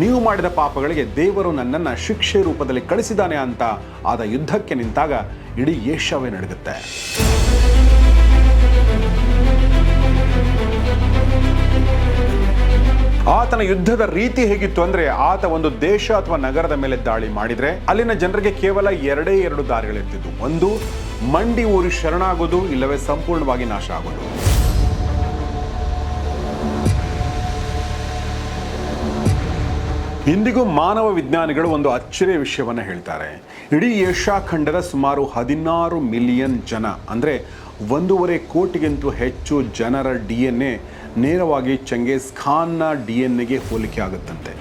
ನೀವು ಮಾಡಿದ ಪಾಪಗಳಿಗೆ ದೇವರು ನನ್ನನ್ನು ಶಿಕ್ಷೆ ರೂಪದಲ್ಲಿ ಕಳಿಸಿದ್ದಾನೆ ಅಂತ ಆದ ಯುದ್ಧಕ್ಕೆ ನಿಂತಾಗ ಇಡೀ ಏಷ್ಯಾವೇ ನಡುಗುತ್ತೆ. ಆತನ ಯುದ್ಧದ ರೀತಿ ಹೇಗಿತ್ತು ಅಂದ್ರೆ, ಆತ ಒಂದು ದೇಶ ಅಥವಾ ನಗರದ ಮೇಲೆ ದಾಳಿ ಮಾಡಿದ್ರೆ ಅಲ್ಲಿನ ಜನರಿಗೆ ಕೇವಲ ಎರಡು ದಾರಿಗಳಿರ್ತಿದ್ವು. ಒಂದು, ಮಂಡಿ ಊರಿ ಶರಣಾಗೋದು, ಇಲ್ಲವೇ ಸಂಪೂರ್ಣವಾಗಿ ನಾಶ ಆಗೋದು. ಇಂದಿಗೂ ಮಾನವ ವಿಜ್ಞಾನಿಗಳು ಒಂದು ಅಚ್ಚರಿಯ ವಿಷಯವನ್ನು ಹೇಳ್ತಾರೆ. ಇಡೀ ಏಷ್ಯಾ ಖಂಡದ ಸುಮಾರು 16 ಮಿಲಿಯನ್ ಜನ, ಅಂದರೆ 1.5 ಕೋಟಿಗಿಂತಲೂ ಹೆಚ್ಚು ಜನರ DNA ನೇರವಾಗಿ ಚಂಗೇಜ್ ಖಾನ್ನ DNA ಹೋಲಿಕೆ ಆಗುತ್ತಂತೆ.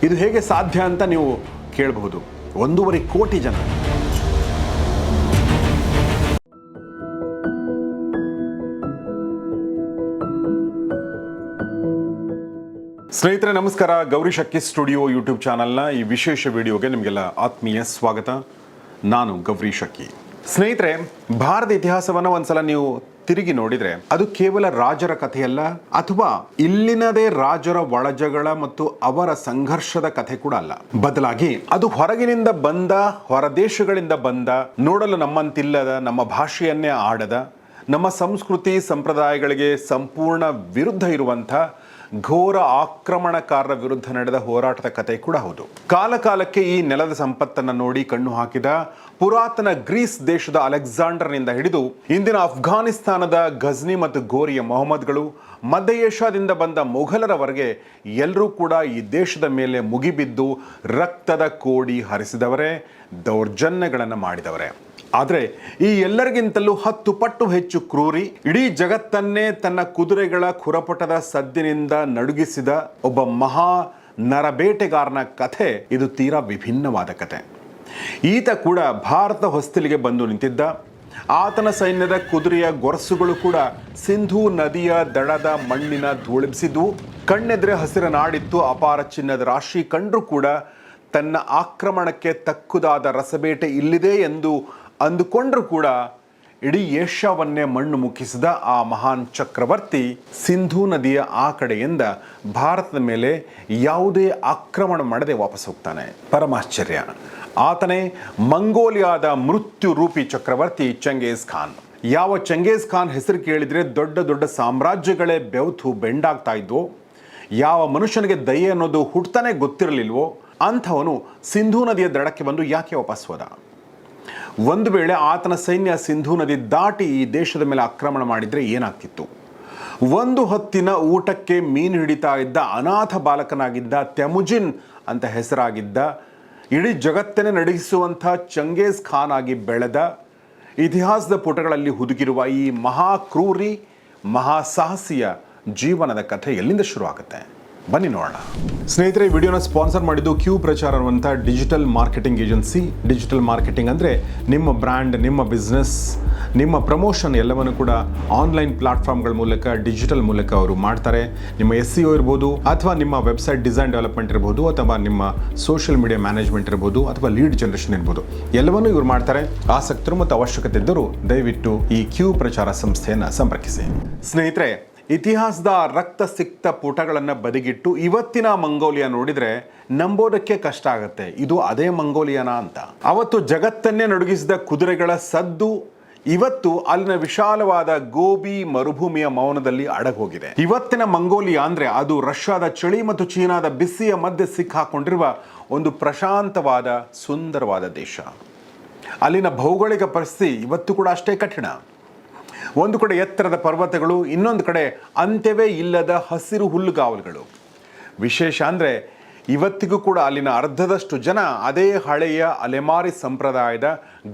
ಇದು ಹೇಗೆ ಸಾಧ್ಯ ಅಂತ ನೀವು ಕೇಳಬಹುದು. 1.5 ಕೋಟಿ ಜನ. ಸ್ನೇಹಿತರೆ ನಮಸ್ಕಾರ. ಗೌರಿ ಶಕ್ಕಿ ಸ್ಟುಡಿಯೋ ಯೂಟ್ಯೂಬ್ ಚಾನಲ್ನ ಈ ವಿಶೇಷ ವಿಡಿಯೋಗೆ ನಿಮಗೆಲ್ಲ ಆತ್ಮೀಯ ಸ್ವಾಗತ. ನಾನು ಗೌರಿ ಶಕ್ಕಿ. ಸ್ನೇಹಿತರೆ, ಭಾರತ ಇತಿಹಾಸವನ್ನು ಒಂದ್ಸಲ ನೀವು ತಿರುಗಿ ನೋಡಿದ್ರೆ ಅದು ಕೇವಲ ರಾಜರ ಕಥೆಯಲ್ಲ, ಅಥವಾ ಇಲ್ಲಿನದೇ ರಾಜರ ಒಳಜಗಳ ಮತ್ತು ಅವರ ಸಂಘರ್ಷದ ಕಥೆ ಕೂಡ ಅಲ್ಲ. ಬದಲಾಗಿ ಅದು ಹೊರಗಿನಿಂದ ಬಂದ, ಹೊರದೇಶಗಳಿಂದ ಬಂದ, ನೋಡಲು ನಮ್ಮಂತಿಲ್ಲದ, ನಮ್ಮ ಭಾಷೆಯನ್ನೇ ಆಡದ, ನಮ್ಮ ಸಂಸ್ಕೃತಿ ಸಂಪ್ರದಾಯಗಳಿಗೆ ಸಂಪೂರ್ಣ ವಿರುದ್ಧ ಇರುವಂಥ ಘೋರ ಆಕ್ರಮಣಕಾರರ ವಿರುದ್ಧ ನಡೆದ ಹೋರಾಟದ ಕಥೆ ಕೂಡ ಹೌದು. ಕಾಲಕಾಲಕ್ಕೆ ಈ ನೆಲದ ಸಂಪತ್ತನ್ನು ನೋಡಿ ಕಣ್ಣು ಹಾಕಿದ ಪುರಾತನ ಗ್ರೀಸ್ ದೇಶದ ಅಲೆಕ್ಸಾಂಡರ್ನಿಂದ ಹಿಡಿದು ಇಂದಿನ ಅಫ್ಘಾನಿಸ್ತಾನದ ಘಜ್ನಿ ಮತ್ತು ಗೋರಿಯ ಮೊಹಮ್ಮದ್ಗಳು, ಮಧ್ಯ ಏಷ್ಯಾದಿಂದ ಬಂದ ಮೊಘಲರವರೆಗೆ ಎಲ್ಲರೂ ಕೂಡ ಈ ದೇಶದ ಮೇಲೆ ಮುಗಿಬಿದ್ದು ರಕ್ತದ ಕೋಡಿ ಹರಿಸಿದವರೇ, ದೌರ್ಜನ್ಯಗಳನ್ನು ಮಾಡಿದವರೇ. ಆದರೆ ಈ ಎಲ್ಲರಿಗಿಂತಲೂ 10 ಪಟ್ಟು ಹೆಚ್ಚು ಕ್ರೂರಿ, ಇಡೀ ಜಗತ್ತನ್ನೇ ತನ್ನ ಕುದುರೆಗಳ ಖುರಪಟದ ಸದ್ದಿನಿಂದ ನಡುಗಿಸಿದ ಒಬ್ಬ ಮಹಾ ನರಬೇಟೆಗಾರನ ಕಥೆ ಇದು. ತೀರಾ ವಿಭಿನ್ನವಾದ ಕಥೆ. ಈತ ಕೂಡ ಭಾರತ ಹೊಸ್ತಿಲಿಗೆ ಬಂದು ನಿಂತಿದ್ದ. ಆತನ ಸೈನ್ಯದ ಕುದುರೆಯ ಗೊರಸುಗಳು ಕೂಡ ಸಿಂಧೂ ನದಿಯ ದಡದ ಮಣ್ಣಿನ ಧೂಳಿಸಿದ್ವು. ಕಣ್ಣೆದ್ರೆ ಹಸಿರ ನಾಡಿತ್ತು. ಅಪಾರ ಚಿನ್ನದ ರಾಶಿ ಕಂಡ್ರೂ ಕೂಡ ತನ್ನ ಆಕ್ರಮಣಕ್ಕೆ ತಕ್ಕುದಾದ ರಸಬೇಟೆ ಇಲ್ಲಿದೆ ಎಂದು ಅಂದುಕೊಂಡ್ರೂ ಕೂಡ ಇಡೀ ಏಷ್ಯಾವನ್ನೇ ಮಣ್ಣು ಮುಕ್ಕಿಸಿದ ಆ ಮಹಾನ್ ಚಕ್ರವರ್ತಿ ಸಿಂಧೂ ನದಿಯ ಆ ಕಡೆಯಿಂದ ಭಾರತದ ಮೇಲೆ ಯಾವುದೇ ಆಕ್ರಮಣ ಮಾಡದೆ ವಾಪಸ್ ಹೋಗ್ತಾನೆ. ಪರಮಾಶ್ಚರ್ಯ. ಆತನೇ ಮಂಗೋಲಿಯಾದ ಮೃತ್ಯು ರೂಪಿ ಚಕ್ರವರ್ತಿ ಚಂಗೇಜ್ ಖಾನ್. ಯಾವ ಚಂಗೇಜ್ ಖಾನ್ ಹೆಸರು ಕೇಳಿದರೆ ದೊಡ್ಡ ದೊಡ್ಡ ಸಾಮ್ರಾಜ್ಯಗಳೇ ಬೆವತು ಬೆಂಡಾಗ್ತಾ ಇದ್ವೋ, ಯಾವ ಮನುಷ್ಯನಿಗೆ ದಯೆ ಅನ್ನೋದು ಹುಟ್ಟತಾನೆ ಗೊತ್ತಿರಲಿಲ್ವೋ ಅಂಥವನು ಸಿಂಧೂ ನದಿಯ ದಡಕ್ಕೆ ಬಂದು ಯಾಕೆ ವಾಪಸ್ ಹೋದ? ಒಂದು ವೇಳೆ ಆತನ ಸೈನ್ಯ ಸಿಂಧೂ ನದಿ ದಾಟಿ ಈ ದೇಶದ ಮೇಲೆ ಆಕ್ರಮಣ ಮಾಡಿದರೆ ಏನಾಗ್ತಿತ್ತು? ಒಂದು ಹೊತ್ತಿನ ಊಟಕ್ಕೆ ಮೀನು ಹಿಡಿತಾ ಇದ್ದ ಅನಾಥ ಬಾಲಕನಾಗಿದ್ದ, ತೆಮುಜಿನ್ ಅಂತ ಹೆಸರಾಗಿದ್ದ, ಇಡೀ ಜಗತ್ತನ್ನೇ ನಡಗಿಸುವಂಥ ಚಂಗೇಜ್ ಖಾನ್ ಆಗಿ ಬೆಳೆದ, ಇತಿಹಾಸದ ಪುಟಗಳಲ್ಲಿ ಹುದುಗಿರುವ ಈ ಮಹಾಕ್ರೂರಿ, ಮಹಾಸಾಹಸಿಯ ಜೀವನದ ಕಥೆ ಎಲ್ಲಿಂದ ಶುರು ಆಗುತ್ತೆ? ಬನ್ನಿ ನೋಡೋಣ. ಸ್ನೇಹಿತರೆ, ವಿಡಿಯೋನ ಸ್ಪಾನ್ಸರ್ ಮಾಡಿದ್ದು ಕ್ಯೂ ಪ್ರಚಾರ ಅನ್ನುವಂಥ digital marketing agency. Digital marketing ಅಂದರೆ ನಿಮ್ಮ ಬ್ರ್ಯಾಂಡ್, ನಿಮ್ಮ ಬಿಸ್ನೆಸ್, ನಿಮ್ಮ ಪ್ರಮೋಷನ್ ಎಲ್ಲವನ್ನು ಕೂಡ ಆನ್ಲೈನ್ ಪ್ಲಾಟ್ಫಾರ್ಮ್ಗಳ ಮೂಲಕ, ಡಿಜಿಟಲ್ ಮೂಲಕ ಅವರು ಮಾಡ್ತಾರೆ. ನಿಮ್ಮ SEO ಇರ್ಬೋದು, ಅಥವಾ ನಿಮ್ಮ ವೆಬ್ಸೈಟ್ ಡಿಸೈನ್ ಡೆವಲಪ್ಮೆಂಟ್ ಇರ್ಬೋದು, ಅಥವಾ ನಿಮ್ಮ ಸೋಷಿಯಲ್ ಮೀಡಿಯಾ ಮ್ಯಾನೇಜ್ಮೆಂಟ್ ಇರ್ಬೋದು, ಅಥವಾ ಲೀಡ್ ಜನರೇಷನ್ ಇರ್ಬೋದು, ಎಲ್ಲವನ್ನೂ ಇವರು ಮಾಡ್ತಾರೆ. ಆಸಕ್ತರು ಮತ್ತು ಅವಶ್ಯಕತೆ ಇದ್ದರೂ ದಯವಿಟ್ಟು ಈ ಕ್ಯೂ ಪ್ರಚಾರ ಸಂಸ್ಥೆಯನ್ನು ಸಂಪರ್ಕಿಸಿ. ಸ್ನೇಹಿತರೆ, ಇತಿಹಾಸದ ರಕ್ತಸಿಕ್ತ ಪುಟಗಳನ್ನು ಬದಿಗಿಟ್ಟು ಇವತ್ತಿನ ಮಂಗೋಲಿಯಾ ನೋಡಿದರೆ ನಂಬೋದಕ್ಕೆ ಕಷ್ಟ ಆಗುತ್ತೆ. ಇದು ಅದೇ ಮಂಗೋಲಿಯಾನಾ ಅಂತ. ಅವತ್ತು ಜಗತ್ತನ್ನೇ ನಡುಗಿಸಿದ ಕುದುರೆಗಳ ಸದ್ದು ಇವತ್ತು ಅಲ್ಲಿನ ವಿಶಾಲವಾದ ಗೋಬಿ ಮರುಭೂಮಿಯ ಮೌನದಲ್ಲಿ ಅಡಗೋಗಿದೆ. ಇವತ್ತಿನ ಮಂಗೋಲಿಯಾ ಅಂದರೆ ಅದು ರಷ್ಯಾದ ಚಳಿ ಮತ್ತು ಚೀನಾದ ಬಿಸಿಯ ಮಧ್ಯೆ ಸಿಕ್ಕಾಕೊಂಡಿರುವ ಒಂದು ಪ್ರಶಾಂತವಾದ ಸುಂದರವಾದ ದೇಶ. ಅಲ್ಲಿನ ಭೌಗೋಳಿಕ ಪರಿಸ್ಥಿತಿ ಇವತ್ತು ಕೂಡ ಅಷ್ಟೇ ಕಠಿಣ. ಒಂದು ಕಡೆ ಎತ್ತರದ ಪರ್ವತಗಳು, ಇನ್ನೊಂದು ಕಡೆ ಅಂತ್ಯವೇ ಇಲ್ಲದ ಹಸಿರು ಹುಲ್ಲುಗಾವಲುಗಳು. ವಿಶೇಷ ಅಂದರೆ ಇವತ್ತಿಗೂ ಕೂಡ ಅಲ್ಲಿನ ಅರ್ಧದಷ್ಟು ಜನ ಅದೇ ಹಳೆಯ ಅಲೆಮಾರಿ ಸಂಪ್ರದಾಯದ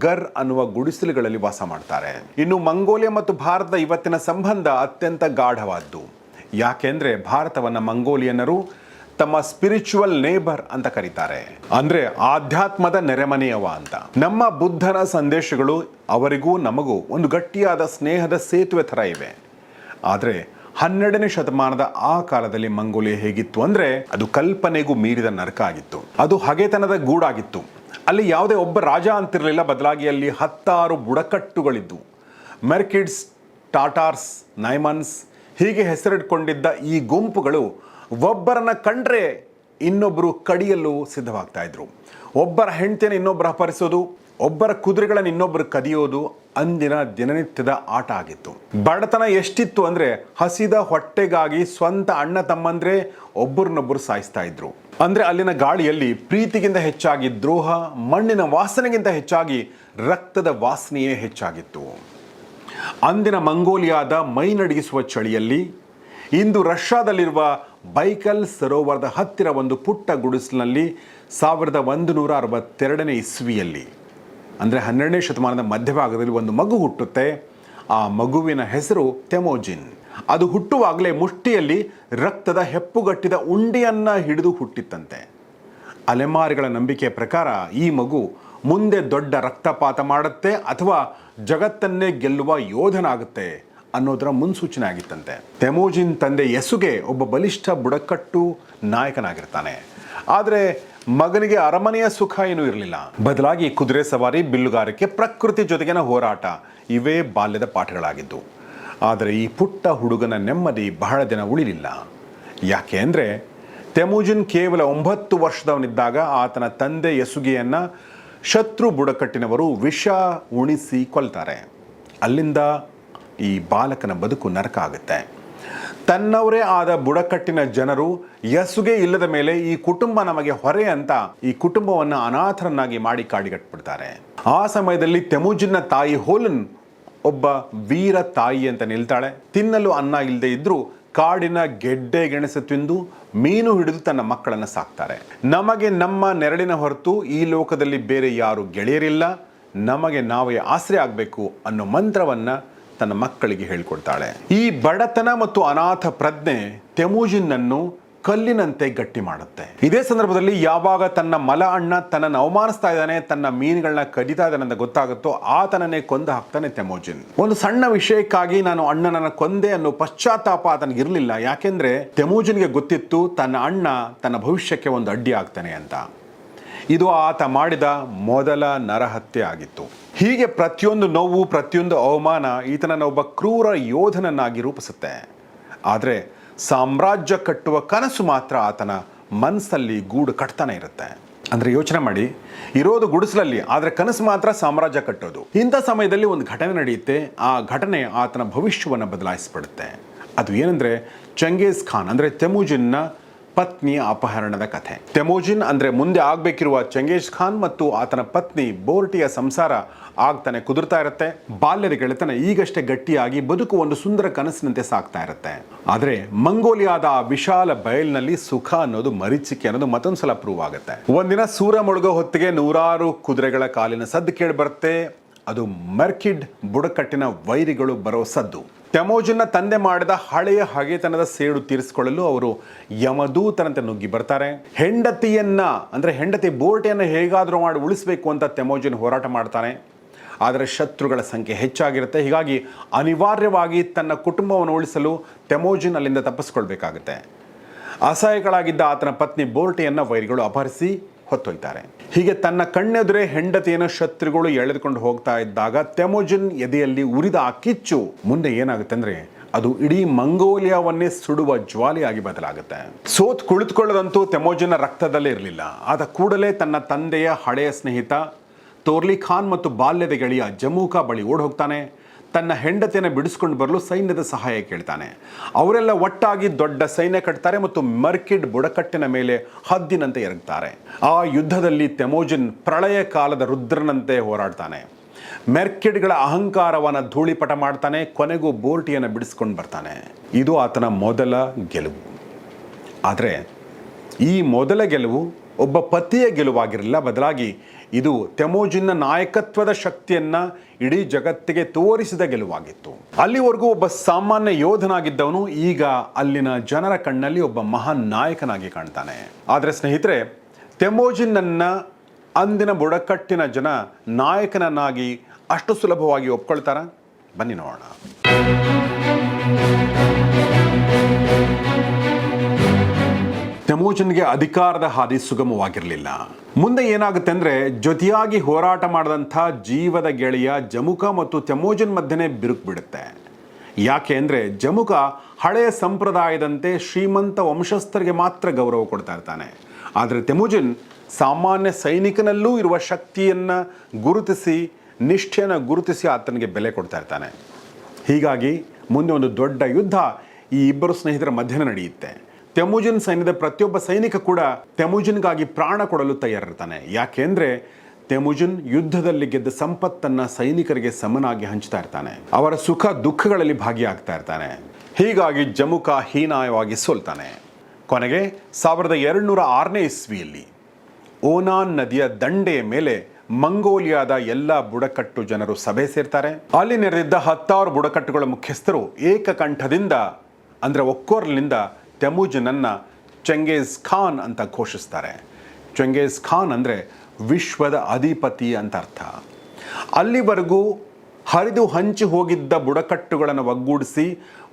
ಗರ್ ಅನ್ನುವ ಗುಡಿಸಲುಗಳಲ್ಲಿ ವಾಸ ಮಾಡ್ತಾರೆ. ಇನ್ನು ಮಂಗೋಲಿಯಾ ಮತ್ತು ಭಾರತದ ಇವತ್ತಿನ ಸಂಬಂಧ ಅತ್ಯಂತ ಗಾಢವಾದ್ದು. ಯಾಕೆಂದರೆ ಭಾರತವನ್ನು ಮಂಗೋಲಿಯನ್ನರು ತಮ್ಮ ಸ್ಪಿರಿಚುವಲ್ ನೇಬರ್ ಅಂತ ಕರೀತಾರೆ. ಅಂದರೆ ಆಧ್ಯಾತ್ಮದ ನೆರೆಮನೆಯವ ಅಂತ. ನಮ್ಮ ಬುದ್ಧನ ಸಂದೇಶಗಳು ಅವರಿಗೂ ನಮಗೂ ಒಂದು ಗಟ್ಟಿಯಾದ ಸ್ನೇಹದ ಸೇತುವೆ ಥರ ಇವೆ. ಆದರೆ 12ನೇ ಶತಮಾನದ ಆ ಕಾಲದಲ್ಲಿ ಮಂಗೋಲಿಯಾ ಹೇಗಿತ್ತು ಅಂದರೆ ಅದು ಕಲ್ಪನೆಗೂ ಮೀರಿದ ನರಕ ಆಗಿತ್ತು. ಅದು ಹಗೆತನದ ಗೂಡಾಗಿತ್ತು. ಅಲ್ಲಿ ಯಾವುದೇ ಒಬ್ಬ ರಾಜ ಅಂತಿರಲಿಲ್ಲ. ಬದಲಾಗಿ ಅಲ್ಲಿ 10 ಬುಡಕಟ್ಟುಗಳಿದ್ದು. ಮೆರ್ಕಿಡ್ಸ್, ಟಾಟಾರ್ಸ್, ನೈಮನ್ಸ್ ಹೀಗೆ ಹೆಸರಿಟ್ಕೊಂಡಿದ್ದ ಈ ಗುಂಪುಗಳು ಒಬ್ಬರನ್ನ ಕಂಡ್ರೆ ಇನ್ನೊಬ್ಬರು ಕಡಿಯಲು ಸಿದ್ಧವಾಗ್ತಾ ಇದ್ರು. ಒಬ್ಬರ ಹೆಂಡತಿಯನ್ನು ಇನ್ನೊಬ್ಬರು ಅಪಹರಿಸೋದು, ಒಬ್ಬರ ಕುದುರೆಗಳನ್ನು ಇನ್ನೊಬ್ಬರು ಕದಿಯೋದು ಅಂದಿನ ದಿನನಿತ್ಯದ ಆಟ ಆಗಿತ್ತು. ಬಡತನ ಎಷ್ಟಿತ್ತು ಅಂದ್ರೆ ಹಸಿದ ಹೊಟ್ಟೆಗಾಗಿ ಸ್ವಂತ ಅಣ್ಣ ತಮ್ಮಂದ್ರೆ ಒಬ್ಬರನ್ನೊಬ್ಬರು ಸಾಯಿಸ್ತಾ ಇದ್ರು. ಅಂದ್ರೆ ಅಲ್ಲಿನ ಗಾಳಿಯಲ್ಲಿ ಪ್ರೀತಿಗಿಂತ ಹೆಚ್ಚಾಗಿ ದ್ರೋಹ, ಮಣ್ಣಿನ ವಾಸನೆಗಿಂತ ಹೆಚ್ಚಾಗಿ ರಕ್ತದ ವಾಸನೆಯೇ ಹೆಚ್ಚಾಗಿತ್ತು. ಅಂದಿನ ಮಂಗೋಲಿಯಾದ ಮೈ ನಡುಗಿಸುವ ಚಳಿಯಲ್ಲಿ ಇಂದು ರಷ್ಯಾದಲ್ಲಿರುವ ಬೈಕಲ್ ಸರೋವರದ ಹತ್ತಿರ ಒಂದು ಪುಟ್ಟ ಗುಡಿಸಲಿನಲ್ಲಿ 1162 ಇಸ್ವಿಯಲ್ಲಿ ಅಂದರೆ 12ನೇ ಶತಮಾನದ ಮಧ್ಯಭಾಗದಲ್ಲಿ ಒಂದು ಮಗು ಹುಟ್ಟುತ್ತೆ. ಆ ಮಗುವಿನ ಹೆಸರು ತೆಮೋಜಿನ್. ಅದು ಹುಟ್ಟುವಾಗಲೇ ಮುಷ್ಟಿಯಲ್ಲಿ ರಕ್ತದ ಹೆಪ್ಪುಗಟ್ಟಿದ ಉಂಡೆಯನ್ನ ಹಿಡಿದು ಹುಟ್ಟಿತ್ತಂತೆ. ಅಲೆಮಾರಿಗಳ ನಂಬಿಕೆಯ ಪ್ರಕಾರ ಈ ಮಗು ಮುಂದೆ ದೊಡ್ಡ ರಕ್ತಪಾತ ಮಾಡುತ್ತೆ ಅಥವಾ ಜಗತ್ತನ್ನೇ ಗೆಲ್ಲುವ ಯೋಧನಾಗುತ್ತೆ ಅನ್ನೋದರ ಮುನ್ಸೂಚನೆ ಆಗಿತ್ತಂತೆ. ತೆಮೋಜಿನ್ ತಂದೆ ಯಸುಗೆ ಒಬ್ಬ ಬಲಿಷ್ಠ ಬುಡಕಟ್ಟು ನಾಯಕನಾಗಿರ್ತಾನೆ. ಆದರೆ ಮಗನಿಗೆ ಅರಮನೆಯ ಸುಖ ಏನೂ ಇರಲಿಲ್ಲ. ಬದಲಾಗಿ ಕುದುರೆ ಸವಾರಿ, ಬಿಲ್ಲುಗಾರಿಕೆ, ಪ್ರಕೃತಿ ಜೊತೆಗಿನ ಹೋರಾಟ ಇವೇ ಬಾಲ್ಯದ ಪಾಠಗಳಾಗಿದ್ದು. ಆದರೆ ಈ ಪುಟ್ಟ ಹುಡುಗನ ನೆಮ್ಮದಿ ಬಹಳ ದಿನ ಉಳಿಲಿಲ್ಲ. ಯಾಕೆ ಅಂದರೆ ತೆಮೋಜಿನ್ ಕೇವಲ 9 ವರ್ಷದವನಿದ್ದಾಗ ಆತನ ತಂದೆ ಯಸುಗೆಯನ್ನ ಶತ್ರು ಬುಡಕಟ್ಟಿನವರು ವಿಷ ಉಣಿಸಿ ಕೊಲ್ತಾರೆ. ಅಲ್ಲಿಂದ ಈ ಬಾಲಕನ ಬದುಕು ನರಕ ಆಗುತ್ತೆ. ತನ್ನವರೇ ಆದ ಬುಡಕಟ್ಟಿನ ಜನರು ಯಸುಗೆ ಇಲ್ಲದ ಮೇಲೆ ಈ ಕುಟುಂಬ ನಮಗೆ ಹೊರೆ ಅಂತ ಈ ಕುಟುಂಬವನ್ನು ಅನಾಥರನ್ನಾಗಿ ಮಾಡಿ ಕಾಡಿಗಟ್ಬಿಡ್ತಾರೆ. ಆ ಸಮಯದಲ್ಲಿ ತೆಮೋಜಿನ್ನ ತಾಯಿ ಹೋಲನ್ ಒಬ್ಬ ವೀರ ತಾಯಿ ಅಂತ ನಿಲ್ತಾಳೆ. ತಿನ್ನಲು ಅನ್ನ ಇಲ್ಲದೆ ಇದ್ರೂ ಕಾಡಿನ ಗೆಡ್ಡೆ ಗೆಣಸು ತಿಂದು ಮೀನು ಹಿಡಿದು ತನ್ನ ಮಕ್ಕಳನ್ನು ಸಾಕ್ತಾರೆ. ನಮಗೆ ನಮ್ಮ ನೆರಳಿನ ಹೊರತು ಈ ಲೋಕದಲ್ಲಿ ಬೇರೆ ಯಾರು ಗೆಳೆಯರಿಲ್ಲ, ನಮಗೆ ನಾವೇ ಆಶ್ರಯ ಆಗಬೇಕು ಅನ್ನೋ ಮಂತ್ರವನ್ನ ತನ್ನ ಮಕ್ಕಳಿಗೆ ಹೇಳ್ಕೊಡ್ತಾಳೆ. ಈ ಬಡತನ ಮತ್ತು ಅನಾಥ ಪ್ರಜ್ಞೆ ತೆಮೋಜಿನ್ನನ್ನು ಕಲ್ಲಿನಂತೆ ಗಟ್ಟಿ ಮಾಡುತ್ತೆ. ಇದೇ ಸಂದರ್ಭದಲ್ಲಿ ಯಾವಾಗ ತನ್ನ ಮಲ ಅಣ್ಣ ತನ್ನನ್ನು ಅವಮಾನಿಸ್ತಾ ಇದ್ದಾನೆ, ತನ್ನ ಮೀನುಗಳನ್ನ ಕದಿತಾ ಇದ್ದಾನೆ ಅಂತ ಗೊತ್ತಾಗುತ್ತೋ ಆತನನ್ನೇ ಕೊಂದು ಹಾಕ್ತಾನೆ ತೆಮೋಜಿನ್. ಒಂದು ಸಣ್ಣ ವಿಷಯಕ್ಕಾಗಿ ನಾನು ಅಣ್ಣನನ್ನ ಕೊಂದೆ ಅನ್ನೋ ಪಶ್ಚಾತ್ತಾಪ ಆತನಿಗಿರಲಿಲ್ಲ. ಯಾಕೆಂದ್ರೆ ತೆಮೋಜಿನ್ಗೆ ಗೊತ್ತಿತ್ತು ತನ್ನ ಅಣ್ಣ ತನ್ನ ಭವಿಷ್ಯಕ್ಕೆ ಒಂದು ಅಡ್ಡಿ ಆಗ್ತಾನೆ ಅಂತ. ಇದು ಆತ ಮಾಡಿದ ಮೊದಲ ನರಹತ್ಯೆ ಆಗಿತ್ತು. ಹೀಗೆ ಪ್ರತಿಯೊಂದು ನೋವು, ಪ್ರತಿಯೊಂದು ಅವಮಾನ ಈತನನ್ನು ಒಬ್ಬ ಕ್ರೂರ ಯೋಧನನ್ನಾಗಿ ರೂಪಿಸುತ್ತೆ. ಆದರೆ ಸಾಮ್ರಾಜ್ಯ ಕಟ್ಟುವ ಕನಸು ಮಾತ್ರ ಆತನ ಮನಸ್ಸಲ್ಲಿ ಗೂಡು ಕಟ್ತಾನೆ ಇರುತ್ತೆ. ಅಂದರೆ ಯೋಚನೆ ಮಾಡಿ, ಇರೋದು ಗುಡಿಸಲಲ್ಲಿ, ಆದರೆ ಕನಸು ಮಾತ್ರ ಸಾಮ್ರಾಜ್ಯ ಕಟ್ಟೋದು. ಇಂಥ ಸಮಯದಲ್ಲಿ ಒಂದು ಘಟನೆ ನಡೆಯುತ್ತೆ. ಆ ಘಟನೆ ಆತನ ಭವಿಷ್ಯವನ್ನು ಬದಲಾಯಿಸ್ಬಿಡುತ್ತೆ. ಅದು ಏನಂದ್ರೆ ಚೆಂಗೀಸ್ ಖಾನ್ ಅಂದರೆ ತೆಮೋಜಿನ್ನ ಪತ್ನಿಯ ಅಪಹರಣದ ಕಥೆ. ತೆಮೋಜಿನ್ ಅಂದರೆ ಮುಂದೆ ಆಗಬೇಕಿರುವ ಚೆಂಗೀಸ್ ಖಾನ್ ಮತ್ತು ಆತನ ಪತ್ನಿ ಬೋರ್ಟಿಯ ಸಂಸಾರ ಆಗ್ತಾನೆ ಕುದುರ್ತಾ ಇರುತ್ತೆ. ಬಾಲ್ಯದ ಗೆಳೆತನ ಈಗಷ್ಟೇ ಗಟ್ಟಿಯಾಗಿ ಬದುಕು ಒಂದು ಸುಂದರ ಕನಸಿನಂತೆ ಸಾಗ್ತಾ ಇರುತ್ತೆ. ಆದರೆ ಮಂಗೋಲಿಯಾದ ಆ ವಿಶಾಲ ಬಯಲಿನಲ್ಲಿ ಸುಖ ಅನ್ನೋದು ಮರೀಚಿಕೆ ಅನ್ನೋದು ಮತ್ತೊಂದ್ಸಲ ಪ್ರೂವ್ ಆಗುತ್ತೆ. ಒಂದಿನ ಸೂರ್ಯ ಮುಳುಗೋ ಹೊತ್ತಿಗೆ ನೂರಾರು ಕುದುರೆಗಳ ಕಾಲಿನ ಸದ್ದು ಕೇಳಿ ಬರುತ್ತೆ. ಅದು ಮರ್ಕಿಡ್ ಬುಡಕಟ್ಟಿನ ವೈರಿಗಳು ಬರೋ ಸದ್ದು. ತೆಮೋಜಿನ್ನ ತಂದೆ ಮಾಡಿದ ಹಳೆಯ ಹಗೆತನದ ಸೇಡು ತೀರಿಸಿಕೊಳ್ಳಲು ಅವರು ಯಮದೂತರಂತೆ ನುಗ್ಗಿ ಬರ್ತಾರೆ. ಹೆಂಡತಿ ಬೋರ್ಟಿಯನ್ನು ಹೇಗಾದರೂ ಮಾಡಿ ಉಳಿಸಬೇಕು ಅಂತ ತೆಮೋಜಿನ್ ಹೋರಾಟ ಮಾಡ್ತಾನೆ. ಆದರೆ ಶತ್ರುಗಳ ಸಂಖ್ಯೆ ಹೆಚ್ಚಾಗಿರುತ್ತೆ. ಹೀಗಾಗಿ ಅನಿವಾರ್ಯವಾಗಿ ತನ್ನ ಕುಟುಂಬವನ್ನು ಉಳಿಸಲು ತೆಮೋಜಿನ್ ಅಲ್ಲಿಂದ ತಪ್ಪಿಸ್ಕೊಳ್ಬೇಕಾಗುತ್ತೆ. ಅಸಹಾಯಕಳಾಗಿದ್ದ ಆತನ ಪತ್ನಿ ಬೋರ್ಟಿಯನ್ನು ವೈರಿಗಳು ಅಪಹರಿಸಿ ಹೊತ್ತೊಯ್ತಾರೆ. ಹೀಗೆ ತನ್ನ ಕಣ್ಣೆದುರೇ ಹೆಂಡತಿಯನ್ನು ಶತ್ರುಗಳು ಎಳೆದುಕೊಂಡು ಹೋಗ್ತಾ ಇದ್ದಾಗ ತೆಮೋಜಿನ್ ಎದೆಯಲ್ಲಿ ಉರಿದ ಆ ಕಿಚ್ಚು ಮುಂದೆ ಏನಾಗುತ್ತೆ ಅಂದ್ರೆ ಅದು ಇಡೀ ಮಂಗೋಲಿಯಾವನ್ನೇ ಸುಡುವ ಜ್ವಾಲೆಯಾಗಿ ಬದಲಾಗುತ್ತೆ. ಸೋತ್ ಕುಳಿತುಕೊಳ್ಳದಂತೂ ತೆಮೋಜಿನ್ನ ರಕ್ತದಲ್ಲೇ ಇರಲಿಲ್ಲ. ಆದ ಕೂಡಲೇ ತನ್ನ ತಂದೆಯ ಹಳೆಯ ಸ್ನೇಹಿತ ತೋರ್ಲಿ ಖಾನ್ ಮತ್ತು ಬಾಲ್ಯದ ಗೆಳೆಯ ಜಮೂಕಾ ಬಳಿ ಓಡ್ ಹೋಗ್ತಾನೆ. ತನ್ನ ಹೆಂಡತಿಯನ್ನು ಬಿಡಿಸ್ಕೊಂಡು ಬರಲು ಸೈನ್ಯದ ಸಹಾಯ ಕೇಳ್ತಾನೆ. ಅವರೆಲ್ಲ ಒಟ್ಟಾಗಿ ದೊಡ್ಡ ಸೈನ್ಯ ಕಟ್ತಾರೆ ಮತ್ತು ಮರ್ಕಿಡ್ ಬುಡಕಟ್ಟಿನ ಮೇಲೆ ಹದ್ದಿನಂತೆ ಎರಗ್ತಾರೆ. ಆ ಯುದ್ಧದಲ್ಲಿ ತೆಮೋಜಿನ್ ಪ್ರಳಯ ಕಾಲದ ರುದ್ರನಂತೆ ಹೋರಾಡ್ತಾನೆ. ಮೆರ್ಕಿಡ್ಗಳ ಅಹಂಕಾರವನ್ನು ಧೂಳಿಪಟ ಮಾಡ್ತಾನೆ. ಕೊನೆಗೂ ಬೋರ್ಟಿಯನ್ನು ಬಿಡಿಸ್ಕೊಂಡು ಬರ್ತಾನೆ. ಇದು ಆತನ ಮೊದಲ ಗೆಲುವು. ಆದರೆ ಈ ಮೊದಲ ಗೆಲುವು ಒಬ್ಬ ಪತಿಯ ಗೆಲುವಾಗಿರಲಿಲ್ಲ. ಬದಲಾಗಿ ಇದು ತೆಮೋಜಿನ್ನ ನಾಯಕತ್ವದ ಶಕ್ತಿಯನ್ನ ಇಡೀ ಜಗತ್ತಿಗೆ ತೋರಿಸಿದ ಗೆಲುವಾಗಿತ್ತು. ಅಲ್ಲಿವರೆಗೂ ಒಬ್ಬ ಸಾಮಾನ್ಯ ಯೋಧನಾಗಿದ್ದವನು ಈಗ ಅಲ್ಲಿನ ಜನರ ಕಣ್ಣಲ್ಲಿ ಒಬ್ಬ ಮಹಾನ್ ನಾಯಕನಾಗಿ ಕಾಣ್ತಾನೆ. ಆದರೆ ಸ್ನೇಹಿತರೆ, ತೆಮೋಜಿನ್ನನ್ನ ಅಂದಿನ ಬುಡಕಟ್ಟಿನ ಜನ ನಾಯಕನನ್ನಾಗಿ ಅಷ್ಟು ಸುಲಭವಾಗಿ ಒಪ್ಕೊಳ್ತಾರ? ಬನ್ನಿ ನೋಡೋಣ. ತೆಮೋಜಿನ್ಗೆ ಅಧಿಕಾರದ ಹಾದಿ ಸುಗಮವಾಗಿರಲಿಲ್ಲ. ಮುಂದೆ ಏನಾಗುತ್ತೆ ಅಂದ್ರೆ ಜೊತೆಯಾಗಿ ಹೋರಾಟ ಮಾಡಿದಂಥ ಜೀವದ ಗೆಳೆಯ ಜಮುಕಾ ಮತ್ತು ತೆಮೋಜಿನ್ ಮಧ್ಯೆ ಬಿರುಕು ಬಿಡುತ್ತೆ. ಯಾಕೆ ಅಂದ್ರೆ ಜಮುಕಾ ಹಳೆಯ ಸಂಪ್ರದಾಯದಂತೆ ಶ್ರೀಮಂತ ವಂಶಸ್ಥರಿಗೆ ಮಾತ್ರ ಗೌರವ ಕೊಡ್ತಾ ಇರ್ತಾನೆ. ಆದರೆ ತೆಮುಜಿನ್ ಸಾಮಾನ್ಯ ಸೈನಿಕನಲ್ಲೂ ಇರುವ ಶಕ್ತಿಯನ್ನು ಗುರುತಿಸಿ, ನಿಷ್ಠೆಯನ್ನು ಗುರುತಿಸಿ ಆತನಿಗೆ ಬೆಲೆ ಕೊಡ್ತಾ ಇರ್ತಾನೆ. ಹೀಗಾಗಿ ಮುಂದೆ ಒಂದು ದೊಡ್ಡ ಯುದ್ಧ ಈ ಇಬ್ಬರು ಸ್ನೇಹಿತರ ಮಧ್ಯೆ ನಡೆಯುತ್ತೆ. ತೆಮುಜಿನ್ ಸೈನ್ಯದ ಪ್ರತಿಯೊಬ್ಬ ಸೈನಿಕ ಕೂಡ ತೆಮುಜಿನ್ಗಾಗಿ ಪ್ರಾಣ ಕೊಡಲು ತಯಾರಿರ್ತಾನೆ. ಯಾಕೆಂದರೆ ತೆಮುಜಿನ್ ಯುದ್ಧದಲ್ಲಿ ಗೆದ್ದ ಸಂಪತ್ತನ್ನು ಸೈನಿಕರಿಗೆ ಸಮನಾಗಿ ಹಂಚ್ತಾ ಇರ್ತಾನೆ. ಅವರ ಸುಖ ದುಃಖಗಳಲ್ಲಿ ಭಾಗಿಯಾಗ್ತಾ ಇರ್ತಾನೆ. ಹೀಗಾಗಿ ಜಮುಖ ಹೀನಾಯವಾಗಿ ಸೋಲ್ತಾನೆ. ಕೊನೆಗೆ 1206ನೇ ಇಸ್ವಿಯಲ್ಲಿ ಓನಾನ್ ನದಿಯ ದಂಡೆಯ ಮೇಲೆ ಮಂಗೋಲಿಯಾದ ಎಲ್ಲ ಬುಡಕಟ್ಟು ಜನರು ಸಭೆ ಸೇರ್ತಾರೆ. ಅಲ್ಲಿ ನೆರೆದಿದ್ದ 10,000 ಬುಡಕಟ್ಟುಗಳ ಮುಖ್ಯಸ್ಥರು ಏಕಕಂಠದಿಂದ ಅಂದರೆ ಒಕ್ಕೊರಲಿನಿಂದ ತೆಮುಜಿನನ್ನು ಚೆಂಗೇಜ್ ಖಾನ್ ಅಂತ ಘೋಷಿಸ್ತಾರೆ. ಚೆಂಗೇಜ್ ಖಾನ್ ಅಂದರೆ ವಿಶ್ವದ ಅಧಿಪತಿ ಅಂತ ಅರ್ಥ. ಅಲ್ಲಿವರೆಗೂ ಹರಿದು ಹಂಚಿ ಹೋಗಿದ್ದ ಬುಡಕಟ್ಟುಗಳನ್ನು ಒಗ್ಗೂಡಿಸಿ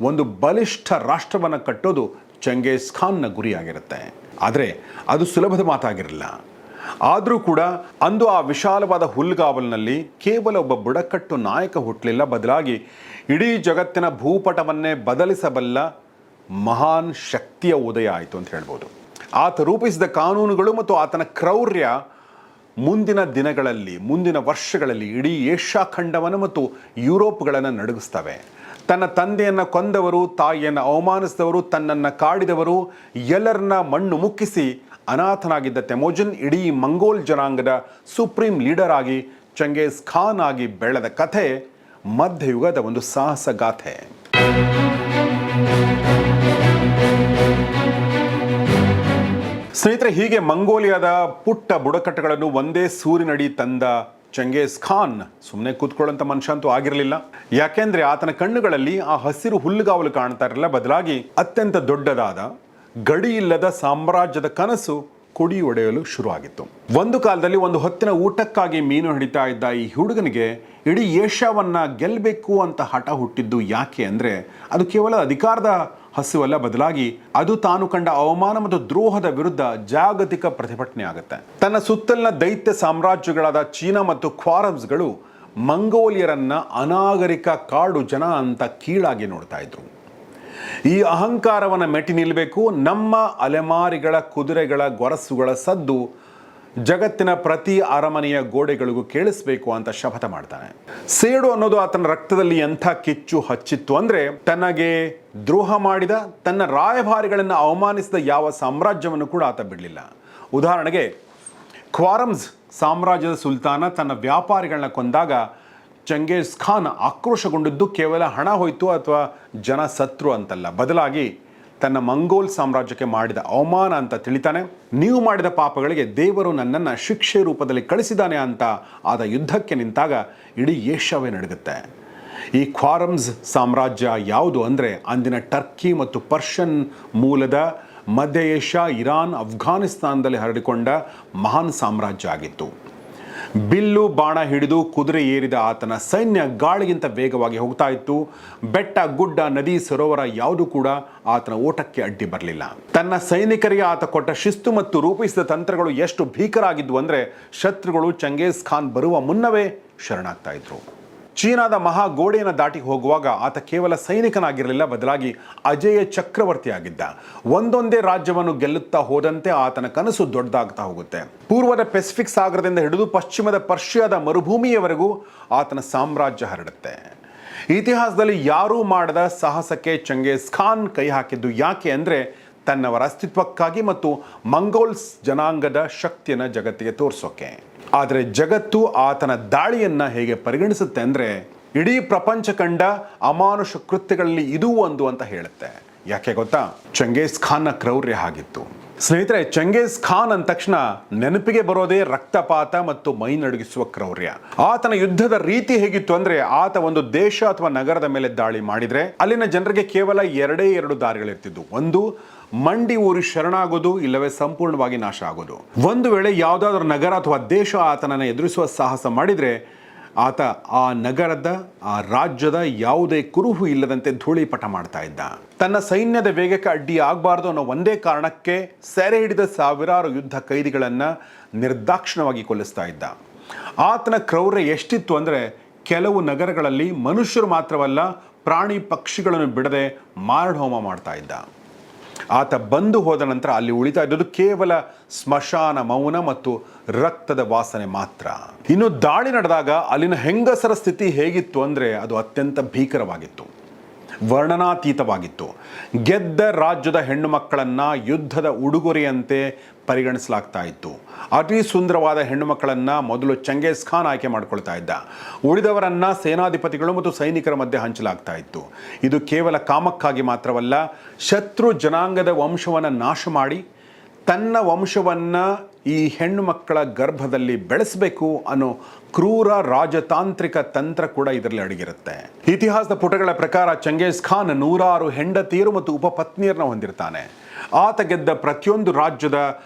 ಒಂದು ಬಲಿಷ್ಠ ರಾಷ್ಟ್ರವನ್ನು ಕಟ್ಟೋದು ಚೆಂಗೇಜ್ ಖಾನ್ನ ಗುರಿಯಾಗಿರುತ್ತೆ. ಆದರೆ ಅದು ಸುಲಭದ ಮಾತಾಗಿರಲಿಲ್ಲ. ಆದರೂ ಕೂಡ ಅಂದು ಆ ವಿಶಾಲವಾದ ಹುಲ್ಗಾವಲಿನಲ್ಲಿ ಕೇವಲ ಒಬ್ಬ ಬುಡಕಟ್ಟು ನಾಯಕ ಹುಟ್ಟಲಿಲ್ಲ, ಬದಲಾಗಿ ಇಡೀ ಜಗತ್ತಿನ ಭೂಪಟವನ್ನೇ ಬದಲಿಸಬಲ್ಲ ಮಹಾನ್ ಶಕ್ತಿಯ ಉದಯ ಆಯಿತು ಅಂತ ಹೇಳ್ಬೋದು. ಆತ ರೂಪಿಸಿದ ಕಾನೂನುಗಳು ಮತ್ತು ಆತನ ಕ್ರೌರ್ಯ ಮುಂದಿನ ದಿನಗಳಲ್ಲಿ, ಮುಂದಿನ ವರ್ಷಗಳಲ್ಲಿ ಇಡೀ ಏಷ್ಯಾ ಖಂಡವನ್ನು ಮತ್ತು ಯುರೋಪ್ಗಳನ್ನು ನಡುಗಿಸ್ತವೆ. ತನ್ನ ತಂದೆಯನ್ನು ಕೊಂದವರು, ತಾಯಿಯನ್ನು ಅವಮಾನಿಸಿದವರು, ತನ್ನನ್ನು ಕಾಡಿದವರು ಎಲ್ಲರನ್ನ ಮಣ್ಣು ಮುಕ್ಕಿಸಿ ಅನಾಥನಾಗಿದ್ದ ತೆಮುಜಿನ್ ಇಡೀ ಮಂಗೋಲ್ ಜನಾಂಗದ ಸುಪ್ರೀಂ ಲೀಡರ್ ಆಗಿ ಚೆಂಗೇಜ್ ಖಾನ್ ಆಗಿ ಬೆಳೆದ ಕಥೆ ಮಧ್ಯಯುಗದ ಒಂದು ಸಾಹಸ ಗಾಥೆ. ಸ್ನೇಹಿತರೆ, ಹೀಗೆ ಮಂಗೋಲಿಯಾದ ಪುಟ್ಟ ಬುಡಕಟ್ಟುಗಳನ್ನು ಒಂದೇ ಸೂರಿನಡಿ ತಂದ ಚೆಂಗೇಜ್ ಖಾನ್ ಸುಮ್ಮನೆ ಕೂತ್ಕೊಳ್ಳೋಂಥ ಮನುಷ್ಯ ಅಂತೂ ಆಗಿರಲಿಲ್ಲ. ಯಾಕೆಂದ್ರೆ ಆತನ ಕಣ್ಣುಗಳಲ್ಲಿ ಆ ಹಸಿರು ಹುಲ್ಲುಗಾವಲು ಕಾಣ್ತಾ ಇರಲಿಲ್ಲ, ಬದಲಾಗಿ ಅತ್ಯಂತ ದೊಡ್ಡದಾದ ಗಡಿ ಇಲ್ಲದ ಸಾಮ್ರಾಜ್ಯದ ಕನಸು ಕುಡಿ ಒಡೆಯಲು ಶುರುವಾಗಿತ್ತು. ಒಂದು ಕಾಲದಲ್ಲಿ ಒಂದು ಹೊತ್ತಿನ ಊಟಕ್ಕಾಗಿ ಮೀನು ಹಿಡಿತಾ ಇದ್ದ ಈ ಹುಡುಗನಿಗೆ ಇಡೀ ಏಷ್ಯಾವನ್ನ ಗೆಲ್ಲಬೇಕು ಅಂತ ಹಠ ಹುಟ್ಟಿದ್ದು ಯಾಕೆ ಅಂದರೆ ಅದು ಕೇವಲ ಅಧಿಕಾರದ ಹಸುವಲ್ಲ, ಬದಲಾಗಿ ಅದು ತಾನು ಕಂಡ ಅವಮಾನ ಮತ್ತು ದ್ರೋಹದ ವಿರುದ್ಧ ಜಾಗತಿಕ ಪ್ರತಿಭಟನೆ ಆಗುತ್ತೆ. ತನ್ನ ಸುತ್ತಲಿನ ದೈತ್ಯ ಸಾಮ್ರಾಜ್ಯಗಳಾದ ಚೀನಾ ಮತ್ತು ಖ್ವಾರಮ್ಸ್ಗಳು ಮಂಗೋಲಿಯರನ್ನ ಅನಾಗರಿಕ ಕಾಡು ಜನ ಅಂತ ಕೀಳಾಗಿ ನೋಡ್ತಾ ಇದ್ರು. ಈ ಅಹಂಕಾರವನ್ನು ಮೆಟ್ಟಿ ನಿಲ್ಲಬೇಕು, ನಮ್ಮ ಅಲೆಮಾರಿಗಳ ಕುದುರೆಗಳ ಗೊರಸುಗಳ ಸದ್ದು ಜಗತ್ತಿನ ಪ್ರತಿ ಅರಮನೆಯ ಗೋಡೆಗಳಿಗೂ ಕೇಳಿಸ್ಬೇಕು ಅಂತ ಶಪಥ ಮಾಡ್ತಾನೆ. ಸೇಡು ಅನ್ನೋದು ಆತನ ರಕ್ತದಲ್ಲಿ ಎಂಥ ಕಿಚ್ಚು ಹಚ್ಚಿತ್ತು ಅಂದರೆ ತನಗೆ ದ್ರೋಹ ಮಾಡಿದ, ತನ್ನ ರಾಯಭಾರಿಗಳನ್ನು ಅವಮಾನಿಸಿದ ಯಾವ ಸಾಮ್ರಾಜ್ಯವನ್ನು ಕೂಡ ಆತ ಬಿಡಲಿಲ್ಲ. ಉದಾಹರಣೆಗೆ ಖ್ವಾರಮ್ಸ್ ಸಾಮ್ರಾಜ್ಯದ ಸುಲ್ತಾನ ತನ್ನ ವ್ಯಾಪಾರಿಗಳನ್ನ ಕೊಂದಾಗ ಚೆಂಗೇಜ್ ಖಾನ್ ಆಕ್ರೋಶಗೊಂಡಿದ್ದು ಕೇವಲ ಹಣ ಹೋಯ್ತು ಅಥವಾ ಜನ ಸತ್ರು ಅಂತಲ್ಲ, ಬದಲಾಗಿ ತನ್ನ ಮಂಗೋಲ್ ಸಾಮ್ರಾಜ್ಯಕ್ಕೆ ಮಾಡಿದ ಅವಮಾನ ಅಂತ ತಿಳಿತಾನೆ. ನೀವು ಮಾಡಿದ ಪಾಪಗಳಿಗೆ ದೇವರು ನನ್ನನ್ನು ಶಿಕ್ಷೆ ರೂಪದಲ್ಲಿ ಕಳಿಸಿದ್ದಾನೆ ಅಂತ ಆದ ಯುದ್ಧಕ್ಕೆ ನಿಂತಾಗ ಇಡೀ ಏಷ್ಯಾವೇ ನಡುಗುತ್ತೆ. ಈ ಖ್ವಾರಮ್ಸ್ ಸಾಮ್ರಾಜ್ಯ ಯಾವುದು ಅಂದರೆ ಅಂದಿನ ಟರ್ಕಿ ಮತ್ತು ಪರ್ಷಿಯನ್ ಮೂಲದ ಮಧ್ಯ ಏಷ್ಯಾ, ಇರಾನ್, ಅಫ್ಘಾನಿಸ್ತಾನದಲ್ಲಿ ಹರಡಿಕೊಂಡ ಮಹಾನ್ ಸಾಮ್ರಾಜ್ಯ ಆಗಿತ್ತು. ಬಿಲ್ಲು ಬಾಣ ಹಿಡಿದು ಕುದುರೆ ಏರಿದ ಆತನ ಸೈನ್ಯ ಗಾಳಿಗಿಂತ ವೇಗವಾಗಿ ಹೋಗ್ತಾ ಇತ್ತು. ಬೆಟ್ಟ, ಗುಡ್ಡ, ನದಿ, ಸರೋವರ ಯಾವುದು ಕೂಡ ಆತನ ಓಟಕ್ಕೆ ಅಡ್ಡಿ ಬರಲಿಲ್ಲ. ತನ್ನ ಸೈನಿಕರಿಗೆ ಆತ ಕೊಟ್ಟ ಶಿಸ್ತು ಮತ್ತು ರೂಪಿಸಿದ ತಂತ್ರಗಳು ಎಷ್ಟು ಭೀಕರ ಆಗಿದ್ವು ಅಂದರೆ ಶತ್ರುಗಳು ಚೆಂಗೇಜ್ ಖಾನ್ ಬರುವ ಮುನ್ನವೇ ಶರಣಾಗ್ತಾ ಇದ್ರು. ಚೀನಾದ ಮಹಾ ಗೋಡೆಯನ್ನು ದಾಟಿ ಹೋಗುವಾಗ ಆತ ಕೇವಲ ಸೈನಿಕನಾಗಿರಲಿಲ್ಲ, ಬದಲಾಗಿ ಅಜೇಯ ಚಕ್ರವರ್ತಿಯಾಗಿದ್ದ. ಒಂದೊಂದೇ ರಾಜ್ಯವನ್ನು ಗೆಲ್ಲುತ್ತಾ ಹೋದಂತೆ ಆತನ ಕನಸು ದೊಡ್ಡದಾಗ್ತಾ ಹೋಗುತ್ತೆ. ಪೂರ್ವದ ಪೆಸಿಫಿಕ್ ಸಾಗರದಿಂದ ಹಿಡಿದು ಪಶ್ಚಿಮದ ಪರ್ಷಿಯಾದ ಮರುಭೂಮಿಯವರೆಗೂ ಆತನ ಸಾಮ್ರಾಜ್ಯ ಹರಡುತ್ತೆ. ಇತಿಹಾಸದಲ್ಲಿ ಯಾರೂ ಮಾಡದ ಸಾಹಸಕ್ಕೆ ಚೆಂಗೇಜ್ ಖಾನ್ ಕೈ ಹಾಕಿದ್ದು ಯಾಕೆ ಅಂದರೆ ತನ್ನವರ ಅಸ್ತಿತ್ವಕ್ಕಾಗಿ ಮತ್ತು ಮಂಗೋಲ್ಸ್ ಜನಾಂಗದ ಶಕ್ತಿಯನ್ನು ಜಗತ್ತಿಗೆ ತೋರಿಸೋಕೆ. ಆದರೆ ಜಗತ್ತು ಆತನ ದಾಳಿಯನ್ನು ಹೇಗೆ ಪರಿಗಣಿಸುತ್ತೆ ಅಂದರೆ ಇಡೀ ಪ್ರಪಂಚ ಕಂಡ ಅಮಾನುಷ ಕೃತ್ಯಗಳಲ್ಲಿ ಇದೂ ಒಂದು ಅಂತ ಹೇಳುತ್ತೆ. ಯಾಕೆ ಗೊತ್ತಾ? ಚೆಂಗೇಜ್ ಖಾನ್ನ ಕ್ರೌರ್ಯ ಆಗಿತ್ತು. ಸ್ನೇಹಿತರೆ, ಚೆಂಗೇಜ್ ಖಾನ್ ಅಂದ ತಕ್ಷಣ ನೆನಪಿಗೆ ಬರೋದೇ ರಕ್ತಪಾತ ಮತ್ತು ಮೈ ನಡುಗಿಸುವ ಕ್ರೌರ್ಯ. ಆತನ ಯುದ್ಧದ ರೀತಿ ಹೇಗಿತ್ತು ಅಂದ್ರೆ ಆತ ಒಂದು ದೇಶ ಅಥವಾ ನಗರದ ಮೇಲೆ ದಾಳಿ ಮಾಡಿದ್ರೆ ಅಲ್ಲಿನ ಜನರಿಗೆ ಕೇವಲ ಎರಡೇ ಎರಡು ದಾರಿಗಳಿರ್ತಿದ್ವು. ಒಂದು, ಮಂಡಿ ಊರಿ ಶರಣಾಗೋದು, ಇಲ್ಲವೇ ಸಂಪೂರ್ಣವಾಗಿ ನಾಶ ಆಗೋದು. ಒಂದು ವೇಳೆ ಯಾವುದಾದ್ರೂ ನಗರ ಅಥವಾ ದೇಶ ಆತನನ್ನು ಎದುರಿಸುವ ಸಾಹಸ ಮಾಡಿದ್ರೆ ಆತ ಆ ನಗರದ, ಆ ರಾಜ್ಯದ ಯಾವುದೇ ಕುರುಹು ಇಲ್ಲದಂತೆ ಧೂಳಿಪಟ ಮಾಡ್ತಾ ಇದ್ದ. ತನ್ನ ಸೈನ್ಯದ ವೇಗಕ್ಕೆ ಅಡ್ಡಿ ಆಗಬಾರ್ದು ಅನ್ನೋ ಒಂದೇ ಕಾರಣಕ್ಕೆ ಸೆರೆ ಹಿಡಿದ ಸಾವಿರಾರು ಯುದ್ಧ ಕೈದಿಗಳನ್ನು ನಿರ್ದಾಕ್ಷಿಣ್ಯವಾಗಿ ಕೊಲ್ಲಿಸ್ತಾ ಇದ್ದ. ಆತನ ಕ್ರೌರ್ಯ ಎಷ್ಟಿತ್ತು ಅಂದರೆ ಕೆಲವು ನಗರಗಳಲ್ಲಿ ಮನುಷ್ಯರು ಮಾತ್ರವಲ್ಲ, ಪ್ರಾಣಿ ಪಕ್ಷಿಗಳನ್ನು ಬಿಡದೆ ಮಾರಣಹೋಮ ಮಾಡ್ತಾ ಇದ್ದ. ಆತ ಬಂದು ಹೋದ ನಂತರ ಅಲ್ಲಿ ಉಳಿತಾ ಇದ್ದದ್ದು ಕೇವಲ ಸ್ಮಶಾನ ಮೌನ ಮತ್ತು ರಕ್ತದ ವಾಸನೆ ಮಾತ್ರ. ಇನ್ನು ದಾಳಿ ನಡೆದಾಗ ಅಲ್ಲಿನ ಹೆಂಗಸರ ಸ್ಥಿತಿ ಹೇಗಿತ್ತು ಅಂದರೆ ಅದು ಅತ್ಯಂತ ಭೀಕರವಾಗಿತ್ತು, ವರ್ಣನಾತೀತವಾಗಿತ್ತು. ಗೆದ್ದ ರಾಜ್ಯದ ಹೆಣ್ಣು ಮಕ್ಕಳನ್ನು ಯುದ್ಧದ ಉಡುಗೊರೆಯಂತೆ ಪರಿಗಣಿಸಲಾಗ್ತಾ ಇತ್ತು. ಅತಿ ಸುಂದರವಾದ ಹೆಣ್ಣು ಮಕ್ಕಳನ್ನು ಮೊದಲು ಚಂಗೇಜ್ ಖಾನ್ ಆಯ್ಕೆ ಮಾಡಿಕೊಳ್ತಾ ಇದ್ದ. ಉಳಿದವರನ್ನು ಸೇನಾಧಿಪತಿಗಳು ಮತ್ತು ಸೈನಿಕರ ಮಧ್ಯೆ ಹಂಚಲಾಗ್ತಾ ಇತ್ತು. ಇದು ಕೇವಲ ಕಾಮಕ್ಕಾಗಿ ಮಾತ್ರವಲ್ಲ, ಶತ್ರು ಜನಾಂಗದ ವಂಶವನ್ನು ನಾಶ ಮಾಡಿ ತನ್ನ ವಂಶವನ್ನು ಈ ಹೆಣ್ಣು ಮಕ್ಕಳ ಗರ್ಭದಲ್ಲಿ ಬೆಳೆಸಬೇಕು ಅನ್ನೋ ಕ್ರೂರ ರಾಜತಾಂತ್ರಿಕ ತಂತ್ರ ಕೂಡ ಇದರಲ್ಲಿ ಅಡಗಿರುತ್ತೆ. ಇತಿಹಾಸದ ಪುಟಗಳ ಪ್ರಕಾರ ಚಂಗೇಜ್ ಖಾನ್ 100 ಹೆಂಡತಿಯರು ಮತ್ತು ಉಪಪತ್ನಿಯರನ್ನ ಹೊಂದಿರ್ತಾನೆ. ಆತ ಗೆದ್ದ ಪ್ರತಿಯೊಂದು ರಾಜ್ಯದ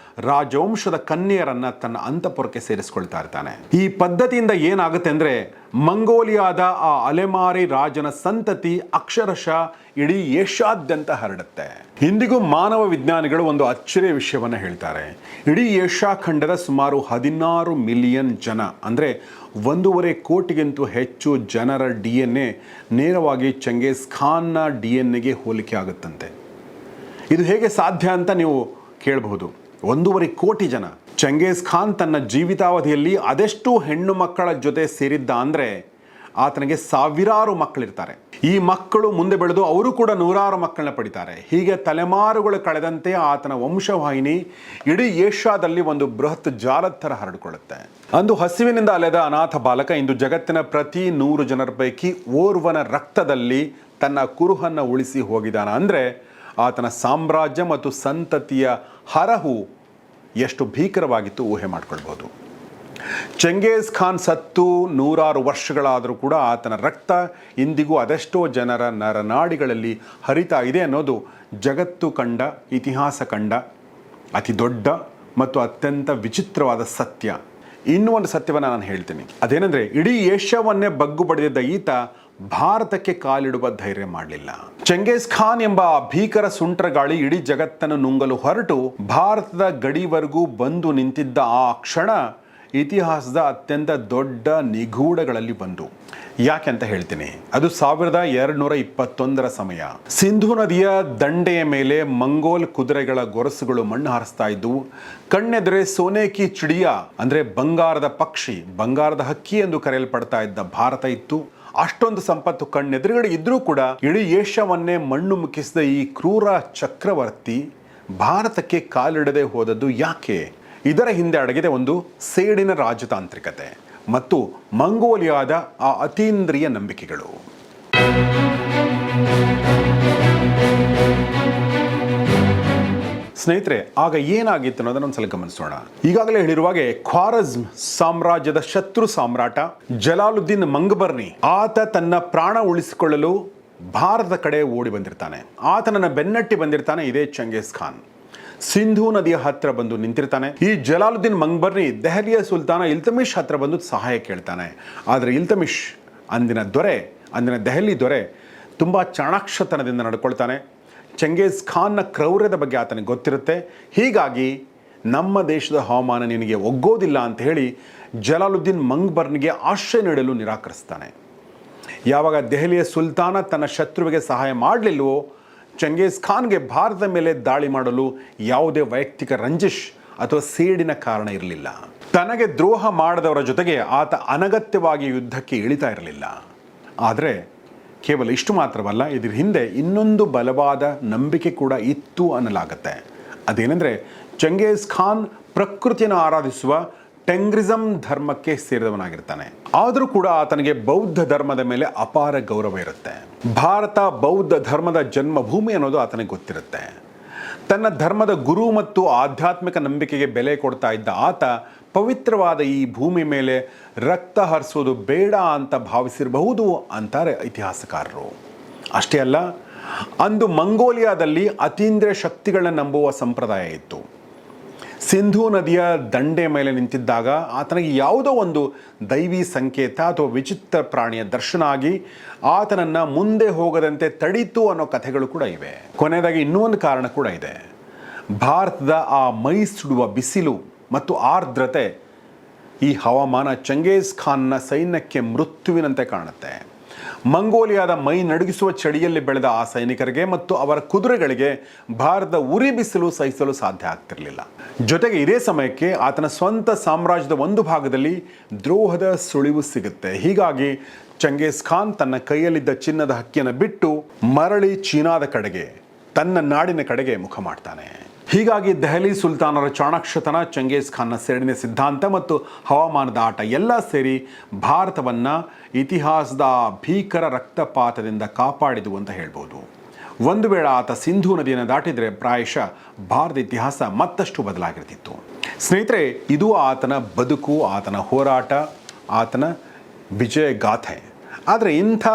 ರಾಜವಂಶದ ಕನ್ಯೆಯರನ್ನ ತನ್ನ ಅಂತಃಪುರಕ್ಕೆ ಸೇರಿಸ್ಕೊಳ್ತಾ ಇರ್ತಾನೆ. ಈ ಪದ್ಧತಿಯಿಂದ ಏನಾಗುತ್ತೆ ಅಂದರೆ ಮಂಗೋಲಿಯಾದ ಆ ಅಲೆಮಾರಿ ರಾಜನ ಸಂತತಿ ಅಕ್ಷರಶಃ ಇಡೀ ಏಷ್ಯಾದ್ಯಂತ ಹರಡುತ್ತೆ. ಇಂದಿಗೂ ಮಾನವ ವಿಜ್ಞಾನಿಗಳು ಒಂದು ಅಚ್ಚರಿಯ ವಿಷಯವನ್ನು ಹೇಳ್ತಾರೆ. ಇಡೀ ಏಷ್ಯಾ ಖಂಡದ ಸುಮಾರು 16 ಮಿಲಿಯನ್ ಜನ ಅಂದರೆ 1.5 ಕೋಟಿಗಿಂತೂ ಹೆಚ್ಚು ಜನರ DNA ನೇರವಾಗಿ ಚಂಗೇಜ್ ಖಾನ್ನ DNA ಹೋಲಿಕೆ ಆಗುತ್ತಂತೆ. ಇದು ಹೇಗೆ ಸಾಧ್ಯ ಅಂತ ನೀವು ಕೇಳಬಹುದು. 1.5 ಕೋಟಿ ಜನ. ಚಂಗೇಜ್ ಖಾನ್ ತನ್ನ ಜೀವಿತಾವಧಿಯಲ್ಲಿ ಅದೆಷ್ಟು ಹೆಣ್ಣು ಮಕ್ಕಳ ಜೊತೆ ಸೇರಿದ್ದ ಅಂದರೆ ಆತನಿಗೆ ಸಾವಿರಾರು ಮಕ್ಕಳಿರ್ತಾರೆ. ಈ ಮಕ್ಕಳು ಮುಂದೆ ಬೆಳೆದು ಅವರು ಕೂಡ 100 ಮಕ್ಕಳನ್ನ ಪಡಿತಾರೆ. ಹೀಗೆ ತಲೆಮಾರುಗಳು ಕಳೆದಂತೆ ಆತನ ವಂಶವಾಹಿನಿ ಇಡೀ ಏಷ್ಯಾದಲ್ಲಿ ಒಂದು ಬೃಹತ್ ಜಾಲದ ಥರ ಹರಡಿಕೊಳ್ಳುತ್ತೆ. ಅಂದು ಹಸಿವಿನಿಂದ ಅಲೆದ ಅನಾಥ ಬಾಲಕ ಇಂದು ಜಗತ್ತಿನ ಪ್ರತಿ 100 ಜನರ ಪೈಕಿ ಓರ್ವನ ರಕ್ತದಲ್ಲಿ ತನ್ನ ಕುರುಹನ್ನು ಉಳಿಸಿ ಹೋಗಿದ್ದಾನ ಅಂದರೆ ಆತನ ಸಾಮ್ರಾಜ್ಯ ಮತ್ತು ಸಂತತಿಯ ಹರಹು ಎಷ್ಟು ಭೀಕರವಾಗಿತ್ತು ಊಹೆ ಮಾಡಿಕೊಳ್ಬೋದು. ಚಂಗೇಜ್ ಖಾನ್ ಸತ್ತು 100 ವರ್ಷಗಳಾದರೂ ಕೂಡ ಆತನ ರಕ್ತ ಇಂದಿಗೂ ಅದೆಷ್ಟೋ ಜನರ ನರನಾಡಿಗಳಲ್ಲಿ ಹರಿತಾ ಇದೆ ಅನ್ನೋದು ಜಗತ್ತು ಕಂಡ, ಇತಿಹಾಸ ಕಂಡ ಅತಿ ದೊಡ್ಡ ಮತ್ತು ಅತ್ಯಂತ ವಿಚಿತ್ರವಾದ ಸತ್ಯ. ಇನ್ನೂ ಒಂದು ಸತ್ಯವನ್ನು ನಾನು ಹೇಳ್ತೀನಿ. ಅದೇನೆಂದರೆ ಇಡೀ ಏಷ್ಯಾವನ್ನೇ ಬಗ್ಗು ಬಡಿದಿದ್ದ ಈತ ಭಾರತಕ್ಕೆ ಕಾಲಿಡುವ ಧೈರ್ಯ ಮಾಡಲಿಲ್ಲ. ಚಂಗೇಜ್ ಖಾನ್ ಎಂಬ ಭೀಕರ ಸುಂಟರಗಾಳಿ ಇಡೀ ಜಗತ್ತನ್ನು ನುಂಗಲು ಹೊರಟು ಭಾರತದ ಗಡಿವರೆಗೂ ಬಂದು ನಿಂತಿದ್ದ ಆ ಕ್ಷಣ ಇತಿಹಾಸದ ಅತ್ಯಂತ ದೊಡ್ಡ ನಿಗೂಢಗಳಲ್ಲಿ ಒಂದು. ಯಾಕೆ ಅಂತ ಹೇಳ್ತೀನಿ. ಅದು 1221 ಸಮಯ. ಸಿಂಧೂ ನದಿಯ ದಂಡೆಯ ಮೇಲೆ ಮಂಗೋಲ್ ಕುದುರೆಗಳ ಗೊರಸುಗಳು ಮಣ್ಣು ಹಾರಿಸ್ತಾ ಇದ್ದವು. ಕಣ್ಣೆದುರೆ ಸೋನೆ ಕಿ ಚಿಡಿಯಾ ಅಂದರೆ ಬಂಗಾರದ ಪಕ್ಷಿ, ಬಂಗಾರದ ಹಕ್ಕಿ ಎಂದು ಕರೆಯಲ್ಪಡ್ತಾ ಇದ್ದ ಭಾರತ ಇತ್ತು. ಅಷ್ಟೊಂದು ಸಂಪತ್ತು ಕಣ್ಣೆದುರುಗಡೆ ಇದ್ರೂ ಕೂಡ ಇಡೀ ಏಷ್ಯಾವನ್ನೇ ಮಣ್ಣು ಮುಕ್ಕಿಸಿದ ಈ ಕ್ರೂರ ಚಕ್ರವರ್ತಿ ಭಾರತಕ್ಕೆ ಕಾಲಿಡದೆ ಹೋದದ್ದು ಯಾಕೆ? ಇದರ ಹಿಂದೆ ಅಡಗಿದೆ ಒಂದು ಸೇಡಿನ ರಾಜತಾಂತ್ರಿಕತೆ ಮತ್ತು ಮಂಗೋಲಿಯಾದ ಆ ಅತೀಂದ್ರಿಯ ನಂಬಿಕೆಗಳು. ಸ್ನೇಹಿತರೆ, ಆಗ ಏನಾಗಿತ್ತು ಅನ್ನೋದನ್ನ ಒಂದ್ಸಲ ಗಮನಿಸೋಣ. ಈಗಾಗಲೇ ಹೇಳಿರುವಾಗೆ ಖ್ವಾರಝ್ಮ್ ಸಾಮ್ರಾಜ್ಯದ ಶತ್ರು ಸಾಮ್ರಾಟ ಜಲಾಲುದ್ದೀನ್ ಮಂಗಬರ್ನಿ ಆತ ತನ್ನ ಪ್ರಾಣ ಉಳಿಸಿಕೊಳ್ಳಲು ಭಾರತದ ಕಡೆ ಓಡಿ ಬಂದಿರ್ತಾನೆ. ಆತನನ್ನ ಬೆನ್ನಟ್ಟಿ ಬಂದಿರ್ತಾನೆ ಇದೇ ಚಂಗೇಜ್ ಖಾನ್. ಸಿಂಧೂ ನದಿಯ ಹತ್ರ ಬಂದು ನಿಂತಿರ್ತಾನೆ. ಈ ಜಲಾಲುದ್ದೀನ್ ಮಂಗಬರ್ನಿ ದೆಹಲಿಯ ಸುಲ್ತಾನ ಇಲ್ತಮಿಷ್ ಹತ್ರ ಬಂದು ಸಹಾಯ ಕೇಳ್ತಾನೆ. ಆದರೆ ಇಲ್ತಮಿಷ್ ಅಂದಿನ ದೆಹಲಿ ದೊರೆ ತುಂಬ ಚಾಣಾಕ್ಷತನದಿಂದ ನಡ್ಕೊಳ್ತಾನೆ. ಚಂಗೇಜ್ ಖಾನ್ನ ಕ್ರೌರ್ಯದ ಬಗ್ಗೆ ಆತನಿಗೆ ಗೊತ್ತಿರುತ್ತೆ. ಹೀಗಾಗಿ ನಮ್ಮ ದೇಶದ ಹವಾಮಾನ ನಿನಗೆ ಒಗ್ಗೋದಿಲ್ಲ ಅಂತ ಹೇಳಿ ಜಲಾಲುದ್ದೀನ್ ಮಂಗಬರ್ನಿಗೆ ಆಶ್ರಯ ನೀಡಲು ನಿರಾಕರಿಸ್ತಾನೆ. ಯಾವಾಗ ದೆಹಲಿಯ ಸುಲ್ತಾನ ತನ್ನ ಶತ್ರುವಿಗೆ ಸಹಾಯ ಮಾಡಲಿಲ್ವೋ ಚಂಗೇಜ್ ಖಾನ್ಗೆ ಭಾರತದ ಮೇಲೆ ದಾಳಿ ಮಾಡಲು ಯಾವುದೇ ವೈಯಕ್ತಿಕ ರಂಜಿಶ್ ಅಥವಾ ಸೇಡಿನ ಕಾರಣ ಇರಲಿಲ್ಲ. ತನಗೆ ದ್ರೋಹ ಮಾಡದವರ ಜೊತೆಗೆ ಆತ ಅನಗತ್ಯವಾಗಿ ಯುದ್ಧಕ್ಕೆ ಇಳಿತಾ ಇರಲಿಲ್ಲ. ಆದರೆ ಕೇವಲ ಇಷ್ಟು ಮಾತ್ರವಲ್ಲ, ಇದರ ಹಿಂದೆ ಇನ್ನೊಂದು ಬಲವಾದ ನಂಬಿಕೆ ಕೂಡ ಇತ್ತು ಅನ್ನಲಾಗತ್ತೆ. ಅದೇನೆಂದರೆ ಚಂಗೇಜ್ ಖಾನ್ ಪ್ರಕೃತಿಯನ್ನು ಆರಾಧಿಸುವ ಟೆಂಗ್ರಿಸಮ್ ಧರ್ಮಕ್ಕೆ ಸೇರಿದವನಾಗಿರ್ತಾನೆ. ಆದರೂ ಕೂಡ ಆತನಿಗೆ ಬೌದ್ಧ ಧರ್ಮದ ಮೇಲೆ ಅಪಾರ ಗೌರವ ಇರುತ್ತೆ. ಭಾರತ ಬೌದ್ಧ ಧರ್ಮದ ಜನ್ಮಭೂಮಿ ಅನ್ನೋದು ಆತನಿಗೆ ಗೊತ್ತಿರುತ್ತೆ. ತನ್ನ ಧರ್ಮದ ಗುರು ಮತ್ತು ಆಧ್ಯಾತ್ಮಿಕ ನಂಬಿಕೆಗೆ ಬೆಲೆ ಕೊಡ್ತಾ ಇದ್ದ ಆತ ಪವಿತ್ರವಾದ ಈ ಭೂಮಿ ಮೇಲೆ ರಕ್ತ ಹರಿಸೋದು ಬೇಡ ಅಂತ ಭಾವಿಸಿರಬಹುದು ಅಂತಾರೆ ಇತಿಹಾಸಕಾರರು. ಅಷ್ಟೇ ಅಲ್ಲ, ಅಂದು ಮಂಗೋಲಿಯಾದಲ್ಲಿ ಅತೀಂದ್ರಿಯ ಶಕ್ತಿಗಳನ್ನ ನಂಬುವ ಸಂಪ್ರದಾಯ ಇತ್ತು. ಸಿಂಧೂ ನದಿಯ ದಂಡೆ ಮೇಲೆ ನಿಂತಿದ್ದಾಗ ಆತನಿಗೆ ಯಾವುದೋ ಒಂದು ದೈವಿ ಸಂಕೇತ ಅಥವಾ ವಿಚಿತ್ರ ಪ್ರಾಣಿಯ ದರ್ಶನ ಆಗಿ ಆತನನ್ನು ಮುಂದೆ ಹೋಗದಂತೆ ತಡೀತು ಅನ್ನೋ ಕಥೆಗಳು ಕೂಡ ಇವೆ. ಕೊನೆಯದಾಗಿ ಇನ್ನೂ ಒಂದು ಕಾರಣ ಕೂಡ ಇದೆ. ಭಾರತದ ಆ ಮೈ ಸುಡುವ ಬಿಸಿಲು ಮತ್ತು ಆರ್ದ್ರತೆ, ಈ ಹವಾಮಾನ ಚಂಗೇಜ್ ಖಾನ್ನ ಸೈನ್ಯಕ್ಕೆ ಮೃತ್ಯುವಿನಂತೆ ಕಾಣುತ್ತೆ. ಮಂಗೋಲಿಯಾದ ಮೈ ನಡುಗಿಸುವ ಚಳಿಯಲ್ಲಿ ಬೆಳೆದ ಆ ಸೈನಿಕರಿಗೆ ಮತ್ತು ಅವರ ಕುದುರೆಗಳಿಗೆ ಭಾರತದ ಉರಿ ಬಿಸಿಲು ಸಹಿಸಲು ಸಾಧ್ಯ ಆಗ್ತಿರಲಿಲ್ಲ. ಜೊತೆಗೆ ಇದೇ ಸಮಯಕ್ಕೆ ಆತನ ಸ್ವಂತ ಸಾಮ್ರಾಜ್ಯದ ಒಂದು ಭಾಗದಲ್ಲಿ ದ್ರೋಹದ ಸುಳಿವು ಸಿಗುತ್ತೆ. ಹೀಗಾಗಿ ಚಂಗೇಜ್ ಖಾನ್ ತನ್ನ ಕೈಯಲ್ಲಿದ್ದ ಚಿನ್ನದ ಹಕ್ಕಿಯನ್ನು ಬಿಟ್ಟು ಮರಳಿ ಚೀನಾದ ಕಡೆಗೆ, ತನ್ನ ನಾಡಿನ ಕಡೆಗೆ ಮುಖ ಮಾಡ್ತಾನೆ. ಹೀಗಾಗಿ ದೆಹಲಿ ಸುಲ್ತಾನರ ಚಾಣಾಕ್ಷತನ, ಚಂಗೇಜ್ ಖಾನ್ನ ಸೇಡಿನ ಸಿದ್ಧಾಂತ ಮತ್ತು ಹವಾಮಾನದ ಆಟ ಎಲ್ಲ ಸೇರಿ ಭಾರತವನ್ನು ಇತಿಹಾಸದ ಭೀಕರ ರಕ್ತಪಾತದಿಂದ ಕಾಪಾಡಿದು ಅಂತ ಹೇಳ್ಬೋದು. ಒಂದು ವೇಳೆ ಆತ ಸಿಂಧೂ ನದಿಯನ್ನು ದಾಟಿದರೆ ಪ್ರಾಯಶಃ ಭಾರತ ಇತಿಹಾಸ ಮತ್ತಷ್ಟು ಬದಲಾಗಿರ್ತಿತ್ತು. ಸ್ನೇಹಿತರೆ, ಇದು ಆತನ ಬದುಕು, ಆತನ ಹೋರಾಟ, ಆತನ ವಿಜಯ ಗಾಥೆ. ಆದರೆ ಇಂಥ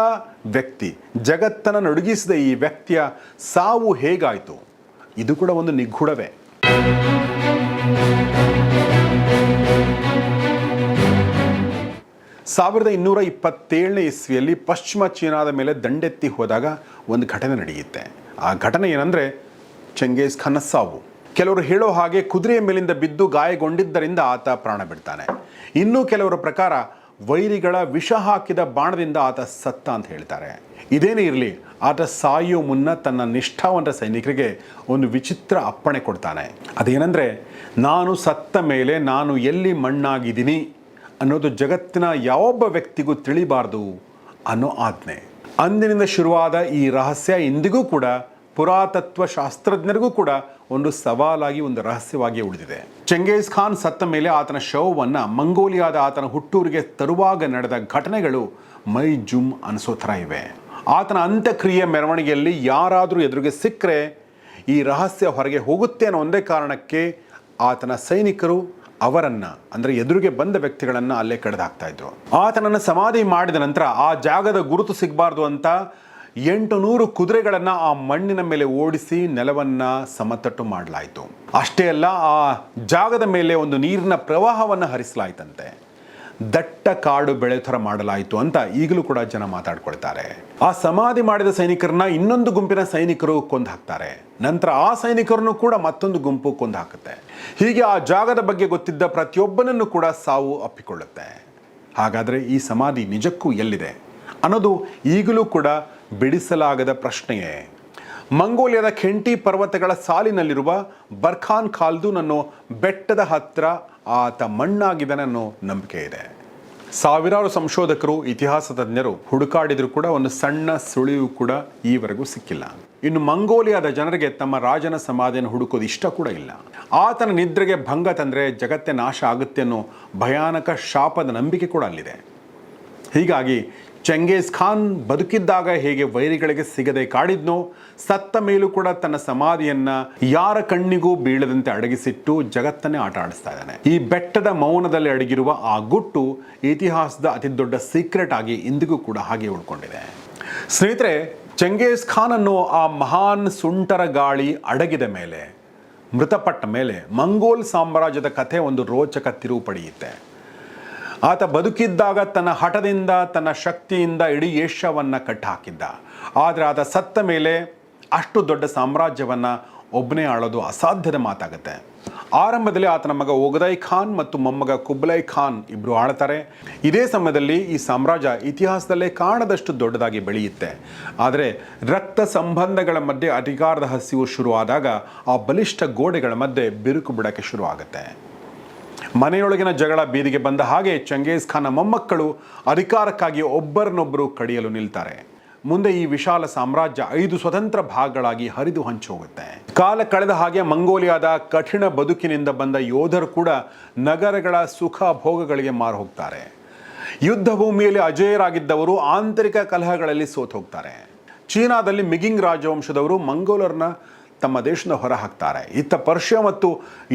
ವ್ಯಕ್ತಿ, ಜಗತ್ತನ್ನು ನಡುಗಿಸಿದ ಈ ವ್ಯಕ್ತಿಯ ಸಾವು ಹೇಗಾಯಿತು? ಇದು ಕೂಡ ಒಂದು ನಿಗೂಢವೇ. 1227 ಇಸ್ವಿಯಲ್ಲಿ ಪಶ್ಚಿಮ ಚೀನಾದ ಮೇಲೆ ದಂಡೆತ್ತಿ ಹೋದಾಗ ಒಂದು ಘಟನೆ ನಡೆಯುತ್ತೆ. ಆ ಘಟನೆ ಏನಂದರೆ ಚಂಗೇಜ್ ಖಾನ್ನ ಸಾವು. ಕೆಲವರು ಹೇಳೋ ಹಾಗೆ ಕುದುರೆಯ ಮೇಲಿಂದ ಬಿದ್ದು ಗಾಯಗೊಂಡಿದ್ದರಿಂದ ಆತ ಪ್ರಾಣ ಬಿಡ್ತಾನೆ. ಇನ್ನೂ ಕೆಲವರ ಪ್ರಕಾರ ವೈರಿಗಳ ವಿಷ ಹಾಕಿದ ಬಾಣದಿಂದ ಆತ ಸತ್ತ ಅಂತ ಹೇಳ್ತಾರೆ. ಇದೇನೇ ಇರಲಿ, ಆತ ಸಾಯೋ ಮುನ್ನ ತನ್ನ ನಿಷ್ಠಾವಂತ ಸೈನಿಕರಿಗೆ ಒಂದು ವಿಚಿತ್ರ ಅಪ್ಪಣೆ ಕೊಡ್ತಾನೆ. ಅದೇನೆಂದರೆ, ನಾನು ಸತ್ತ ಮೇಲೆ ನಾನು ಎಲ್ಲಿ ಮಣ್ಣಾಗಿದ್ದೀನಿ ಅನ್ನೋದು ಜಗತ್ತಿನ ಯಾವೊಬ್ಬ ವ್ಯಕ್ತಿಗೂ ತಿಳಿಬಾರ್ದು ಅನ್ನೋ ಆಜ್ಞೆ. ಅಂದಿನಿಂದ ಶುರುವಾದ ಈ ರಹಸ್ಯ ಇಂದಿಗೂ ಕೂಡ ಪುರಾತತ್ವ ಶಾಸ್ತ್ರಜ್ಞರಿಗೂ ಕೂಡ ಒಂದು ಸವಾಲಾಗಿ, ಒಂದು ರಹಸ್ಯವಾಗಿ ಉಳಿದಿದೆ. ಚಂಗೇಜ್ ಖಾನ್ ಸತ್ತ ಮೇಲೆ ಆತನ ಶವವನ್ನು ಮಂಗೋಲಿಯಾದ ಆತನ ಹುಟ್ಟೂರಿಗೆ ತರುವಾಗ ನಡೆದ ಘಟನೆಗಳು ಮೈ ಜುಮ್ ಅನಿಸೋ ಥರ ಇವೆ. ಆತನ ಅಂತ್ಯಕ್ರಿಯೆ ಮೆರವಣಿಗೆಯಲ್ಲಿ ಯಾರಾದರೂ ಎದುರಿಗೆ ಸಿಕ್ಕರೆ ಈ ರಹಸ್ಯ ಹೊರಗೆ ಹೋಗುತ್ತೆ ಅನ್ನೋ ಒಂದೇ ಕಾರಣಕ್ಕೆ ಆತನ ಸೈನಿಕರು ಅವರನ್ನು, ಅಂದರೆ ಎದುರಿಗೆ ಬಂದ ವ್ಯಕ್ತಿಗಳನ್ನು ಅಲ್ಲೇ ಕಡ್ದಾಕ್ತಾ ಇದ್ರು. ಆತನನ್ನು ಸಮಾಧಿ ಮಾಡಿದ ನಂತರ ಆ ಜಾಗದ ಗುರುತು ಸಿಗಬಾರ್ದು ಅಂತ 800 ಕುದುರೆಗಳನ್ನು ಆ ಮಣ್ಣಿನ ಮೇಲೆ ಓಡಿಸಿ ನೆಲವನ್ನು ಸಮತಟ್ಟು ಮಾಡಲಾಯಿತು. ಅಷ್ಟೇ ಅಲ್ಲ, ಆ ಜಾಗದ ಮೇಲೆ ಒಂದು ನೀರಿನ ಪ್ರವಾಹವನ್ನು ಹರಿಸಲಾಯಿತಂತೆ. ದಟ್ಟ ಕಾಡು ಬೆಳೆ ಥರ ಮಾಡಲಾಯಿತು ಅಂತ ಈಗಲೂ ಕೂಡ ಜನ ಮಾತಾಡ್ಕೊಳ್ತಾರೆ. ಆ ಸಮಾಧಿ ಮಾಡಿದ ಸೈನಿಕರನ್ನ ಇನ್ನೊಂದು ಗುಂಪಿನ ಸೈನಿಕರು ಕೊಂದು ಹಾಕ್ತಾರೆ. ನಂತರ ಆ ಸೈನಿಕರನ್ನು ಕೂಡ ಮತ್ತೊಂದು ಗುಂಪು ಕೊಂದು ಹಾಕುತ್ತೆ. ಹೀಗೆ ಆ ಜಾಗದ ಬಗ್ಗೆ ಗೊತ್ತಿದ್ದ ಪ್ರತಿಯೊಬ್ಬನನ್ನು ಕೂಡ ಸಾವು ಅಪ್ಪಿಕೊಳ್ಳುತ್ತೆ. ಹಾಗಾದರೆ ಈ ಸಮಾಧಿ ನಿಜಕ್ಕೂ ಎಲ್ಲಿದೆ ಅನ್ನೋದು ಈಗಲೂ ಕೂಡ ಬಿಡಿಸಲಾಗದ ಪ್ರಶ್ನೆಯೇ. ಮಂಗೋಲಿಯಾದ ಖೆಂಟಿ ಪರ್ವತಗಳ ಸಾಲಿನಲ್ಲಿರುವ ಬರ್ಖಾನ್ ಖಾಲ್ದೂನ್ ಅನ್ನೋ ಬೆಟ್ಟದ ಹತ್ತಿರ ಆತ ಮಣ್ಣಾಗಿದ್ದಾನೆ ಅನ್ನೋ ನಂಬಿಕೆ ಇದೆ. ಸಾವಿರಾರು ಸಂಶೋಧಕರು, ಇತಿಹಾಸ ತಜ್ಞರು ಹುಡುಕಾಡಿದ್ರು ಕೂಡ ಒಂದು ಸಣ್ಣ ಸುಳಿವು ಕೂಡ ಈವರೆಗೂ ಸಿಕ್ಕಿಲ್ಲ. ಇನ್ನು ಮಂಗೋಲಿಯಾದ ಜನರಿಗೆ ತಮ್ಮ ರಾಜನ ಸಮಾಧಿಯನ್ನು ಹುಡುಕೋದು ಇಷ್ಟ ಕೂಡ ಇಲ್ಲ. ಆತನ ನಿದ್ರೆಗೆ ಭಂಗ ತಂದರೆ ಜಗತ್ತೇ ನಾಶ ಆಗುತ್ತೆ ಅನ್ನೋ ಭಯಾನಕ ಶಾಪದ ನಂಬಿಕೆ ಕೂಡ ಅಲ್ಲಿದೆ. ಹೀಗಾಗಿ ಚಂಗೇಜ್ ಖಾನ್ ಬದುಕಿದ್ದಾಗ ಹೇಗೆ ವೈರಿಗಳಿಗೆ ಸಿಗದೆ ಕಾಡಿದ್ನೋ, ಸತ್ತ ಮೇಲೂ ಕೂಡ ತನ್ನ ಸಮಾಧಿಯನ್ನ ಯಾರ ಕಣ್ಣಿಗೂ ಬೀಳದಂತೆ ಅಡಗಿಸಿಟ್ಟು ಜಗತ್ತನ್ನೇ ಆಟ ಆಡಿಸ್ತಾ ಇದ್ದಾನೆ. ಈ ಬೆಟ್ಟದ ಮೌನದಲ್ಲಿ ಅಡಗಿರುವ ಆ ಗುಟ್ಟು ಇತಿಹಾಸದ ಅತಿ ದೊಡ್ಡ ಸೀಕ್ರೆಟ್ ಆಗಿ ಇಂದಿಗೂ ಕೂಡ ಹಾಗೆ ಉಳ್ಕೊಂಡಿದೆ. ಸ್ನೇಹಿತರೆ, ಚಂಗೇಜ್ ಖಾನ್ ಅನ್ನೋ ಆ ಮಹಾನ್ ಸುಂಟರ ಗಾಳಿ ಅಡಗಿದ ಮೇಲೆ, ಮೃತಪಟ್ಟ ಮೇಲೆ ಮಂಗೋಲ್ ಸಾಮ್ರಾಜ್ಯದ ಕಥೆ ಒಂದು ರೋಚಕ ತಿರುವು ಪಡೆಯುತ್ತೆ. ಆತ ಬದುಕಿದ್ದಾಗ ತನ್ನ ಹಠದಿಂದ, ತನ್ನ ಶಕ್ತಿಯಿಂದ ಇಡೀ ಏಷ್ಯಾವನ್ನು ಕಟ್ಟಹಾಕಿದ್ದ. ಆದರೆ ಆತ ಸತ್ತ ಮೇಲೆ ಅಷ್ಟು ದೊಡ್ಡ ಸಾಮ್ರಾಜ್ಯವನ್ನು ಒಬ್ಬನೇ ಆಳೋದು ಅಸಾಧ್ಯದ ಮಾತಾಗುತ್ತೆ. ಆರಂಭದಲ್ಲಿ ಆತನ ಮಗ ಒಗದೈ ಖಾನ್ ಮತ್ತು ಮೊಮ್ಮಗ ಕುಬ್ಲೈ ಖಾನ್ ಇಬ್ಬರು ಆಳ್ತಾರೆ. ಇದೇ ಸಮಯದಲ್ಲಿ ಈ ಸಾಮ್ರಾಜ್ಯ ಇತಿಹಾಸದಲ್ಲೇ ಕಾಣದಷ್ಟು ದೊಡ್ಡದಾಗಿ ಬೆಳೆಯುತ್ತೆ. ಆದರೆ ರಕ್ತ ಸಂಬಂಧಗಳ ಮಧ್ಯೆ ಅಧಿಕಾರದ ಹಸಿವು ಶುರುವಾದಾಗ ಆ ಬಲಿಷ್ಠ ಗೋಡೆಗಳ ಮಧ್ಯೆ ಬಿರುಕು ಬಿಡಕ್ಕೆ ಶುರುವಾಗುತ್ತೆ. ಮನೆಯೊಳಗಿನ ಜಗಳ ಬೀದಿಗೆ ಬಂದ ಹಾಗೆ ಚಂಗೇಜ್ ಖಾನ್ನ ಮೊಮ್ಮಕ್ಕಳು ಅಧಿಕಾರಕ್ಕಾಗಿ ಒಬ್ಬರನ್ನೊಬ್ಬರು ಕಡಿಯಲು ನಿಲ್ತಾರೆ. ಮುಂದೆ ಈ ವಿಶಾಲ ಸಾಮ್ರಾಜ್ಯ 5 ಸ್ವತಂತ್ರ ಭಾಗಗಳಾಗಿ ಹರಿದು ಹಂಚಿ ಹೋಗುತ್ತೆ. ಕಾಲ ಕಳೆದ ಹಾಗೆ ಮಂಗೋಲಿಯಾದ ಕಠಿಣ ಬದುಕಿನಿಂದ ಬಂದ ಯೋಧರು ಕೂಡ ನಗರಗಳ ಸುಖ ಭೋಗಗಳಿಗೆ ಮಾರು ಹೋಗ್ತಾರೆ. ಯುದ್ಧ ಭೂಮಿಯಲ್ಲಿ ಅಜೇಯರಾಗಿದ್ದವರು ಆಂತರಿಕ ಕಲಹಗಳಲ್ಲಿ ಸೋತು ಹೋಗ್ತಾರೆ. ಚೀನಾದಲ್ಲಿ ಮಿಗಿಂಗ್ ರಾಜವಂಶದವರು ಮಂಗೋಲರನ್ನ ತಮ್ಮ ದೇಶದ ಹೊರ ಹಾಕ್ತಾರೆ. ಇತ್ತ ಪರ್ಷಿಯಾ ಮತ್ತು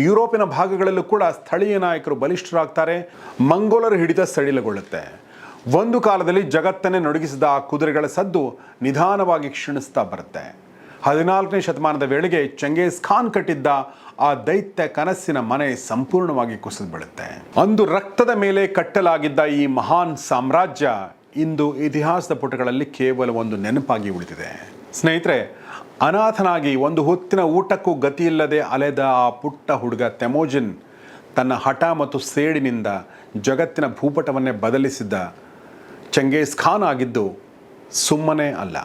ಯುರೋಪಿನ ಭಾಗಗಳಲ್ಲೂ ಕೂಡ ಸ್ಥಳೀಯ ನಾಯಕರು ಬಲಿಷ್ಠರಾಗ್ತಾರೆ. ಮಂಗೋಲರ ಹಿಡಿತ ಸಡಿಲಗೊಳ್ಳುತ್ತೆ. ಒಂದು ಕಾಲದಲ್ಲಿ ಜಗತ್ತನ್ನೇ ನಡುಗಿಸಿದ ಆ ಕುದುರೆಗಳ ಸದ್ದು ನಿಧಾನವಾಗಿ ಕ್ಷೀಣಿಸ್ತಾ ಬರುತ್ತೆ. 14ನೇ ಶತಮಾನದ ವೇಳೆಗೆ ಚಂಗೇಜ್ ಖಾನ್ ಕಟ್ಟಿದ್ದ ಆ ದೈತ್ಯ ಕನಸಿನ ಮನೆ ಸಂಪೂರ್ಣವಾಗಿ ಕುಸಿದು ಬೀಳುತ್ತೆ. ಅಂದು ರಕ್ತದ ಮೇಲೆ ಕಟ್ಟಲಾಗಿದ್ದ ಈ ಮಹಾನ್ ಸಾಮ್ರಾಜ್ಯ ಇಂದು ಇತಿಹಾಸದ ಪುಟಗಳಲ್ಲಿ ಕೇವಲ ಒಂದು ನೆನಪಾಗಿ ಉಳಿದಿದೆ. ಸ್ನೇಹಿತರೆ, ಅನಾಥನಾಗಿ ಒಂದು ಹೊತ್ತಿನ ಊಟಕ್ಕೂ ಗತಿಯಿಲ್ಲದೆ ಅಲೆದ ಆ ಪುಟ್ಟ ಹುಡುಗ ತೆಮೋಜಿನ್ ತನ್ನ ಹಠ ಮತ್ತು ಸೇಡಿನಿಂದ ಜಗತ್ತಿನ ಭೂಪಟವನ್ನೇ ಬದಲಿಸಿದ್ದ ಚಂಗೇಜ್ ಖಾನ್ ಆಗಿದ್ದು ಸುಮ್ಮನೆ ಅಲ್ಲ.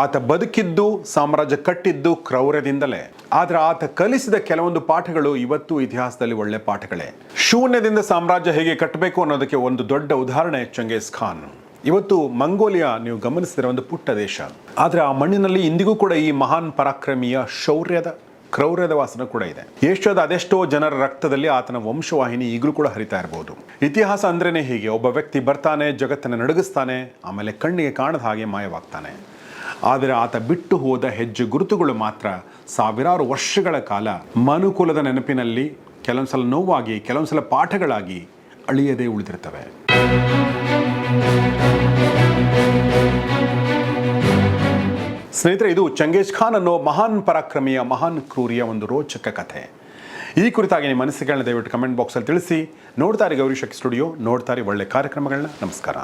ಆತ ಬದುಕಿದ್ದು, ಸಾಮ್ರಾಜ್ಯ ಕಟ್ಟಿದ್ದು ಕ್ರೌರ್ಯದಿಂದಲೇ. ಆದರೆ ಆತ ಕಲಿಸಿದ ಕೆಲವೊಂದು ಪಾಠಗಳು ಇವತ್ತು ಇತಿಹಾಸದಲ್ಲಿ ಒಳ್ಳೆ ಪಾಠಗಳೇ. ಶೂನ್ಯದಿಂದ ಸಾಮ್ರಾಜ್ಯ ಹೇಗೆ ಕಟ್ಟಬೇಕು ಅನ್ನೋದಕ್ಕೆ ಒಂದು ದೊಡ್ಡ ಉದಾಹರಣೆ ಚೆಂಗೀಸ್ ಖಾನ್. ಇವತ್ತು ಮಂಗೋಲಿಯಾ ನೀವು ಗಮನಿಸಿದರೆ ಒಂದು ಪುಟ್ಟ ದೇಶ, ಆದರೆ ಆ ಮಣ್ಣಿನಲ್ಲಿ ಇಂದಿಗೂ ಕೂಡ ಈ ಮಹಾನ್ ಪರಾಕ್ರಮಿಯ ಕ್ರೌರ್ಯದ ವಾಸನೆ ಕೂಡ ಇದೆ. ಏಷ್ಯಾದ ಅದೆಷ್ಟೋ ಜನರ ರಕ್ತದಲ್ಲಿ ಆತನ ವಂಶವಾಹಿನಿ ಈಗಲೂ ಕೂಡ ಹರಿತಾ ಇರಬಹುದು. ಇತಿಹಾಸ ಅಂದ್ರೇನೆ ಹೀಗೆ, ಒಬ್ಬ ವ್ಯಕ್ತಿ ಬರ್ತಾನೆ, ಜಗತ್ತನ್ನು ನಡಗಿಸ್ತಾನೆ, ಆಮೇಲೆ ಕಣ್ಣಿಗೆ ಕಾಣದ ಹಾಗೆ ಮಾಯವಾಗ್ತಾನೆ. ಆದರೆ ಆತ ಬಿಟ್ಟು ಹೋದ ಹೆಜ್ಜೆ ಗುರುತುಗಳು ಮಾತ್ರ ಸಾವಿರಾರು ವರ್ಷಗಳ ಕಾಲ ಮನುಕುಲದ ನೆನಪಿನಲ್ಲಿ ಕೆಲವೊಂದ್ಸಲ ನೋವಾಗಿ, ಕೆಲವೊಂದ್ಸಲ ಪಾಠಗಳಾಗಿ ಅಳಿಯದೇ ಉಳಿದಿರ್ತವೆ. ಸ್ನೇಹಿತರೆ, ಇದು ಚೆಂಗೀಸ್ ಖಾನ್ ಅನ್ನೋ ಮಹಾನ್ ಪರಾಕ್ರಮಿಯ, ಮಹಾನ್ ಕ್ರೂರಿಯ ಒಂದು ರೋಚಕ ಕಥೆ. ಈ ಕುರಿತಾಗಿ ನಿಮ್ಮ ಅನಿಸಿಕೆಗಳನ್ನ ದಯವಿಟ್ಟು ಕಮೆಂಟ್ ಬಾಕ್ಸಲ್ಲಿ ತಿಳಿಸಿ. ನೋಡ್ತಾರೆ ಗೌರಿ ಶಕ್ಕಿ ಸ್ಟುಡಿಯೋ, ನೋಡ್ತಾರೆ ಒಳ್ಳೆ ಕಾರ್ಯಕ್ರಮಗಳನ್ನ. ನಮಸ್ಕಾರ.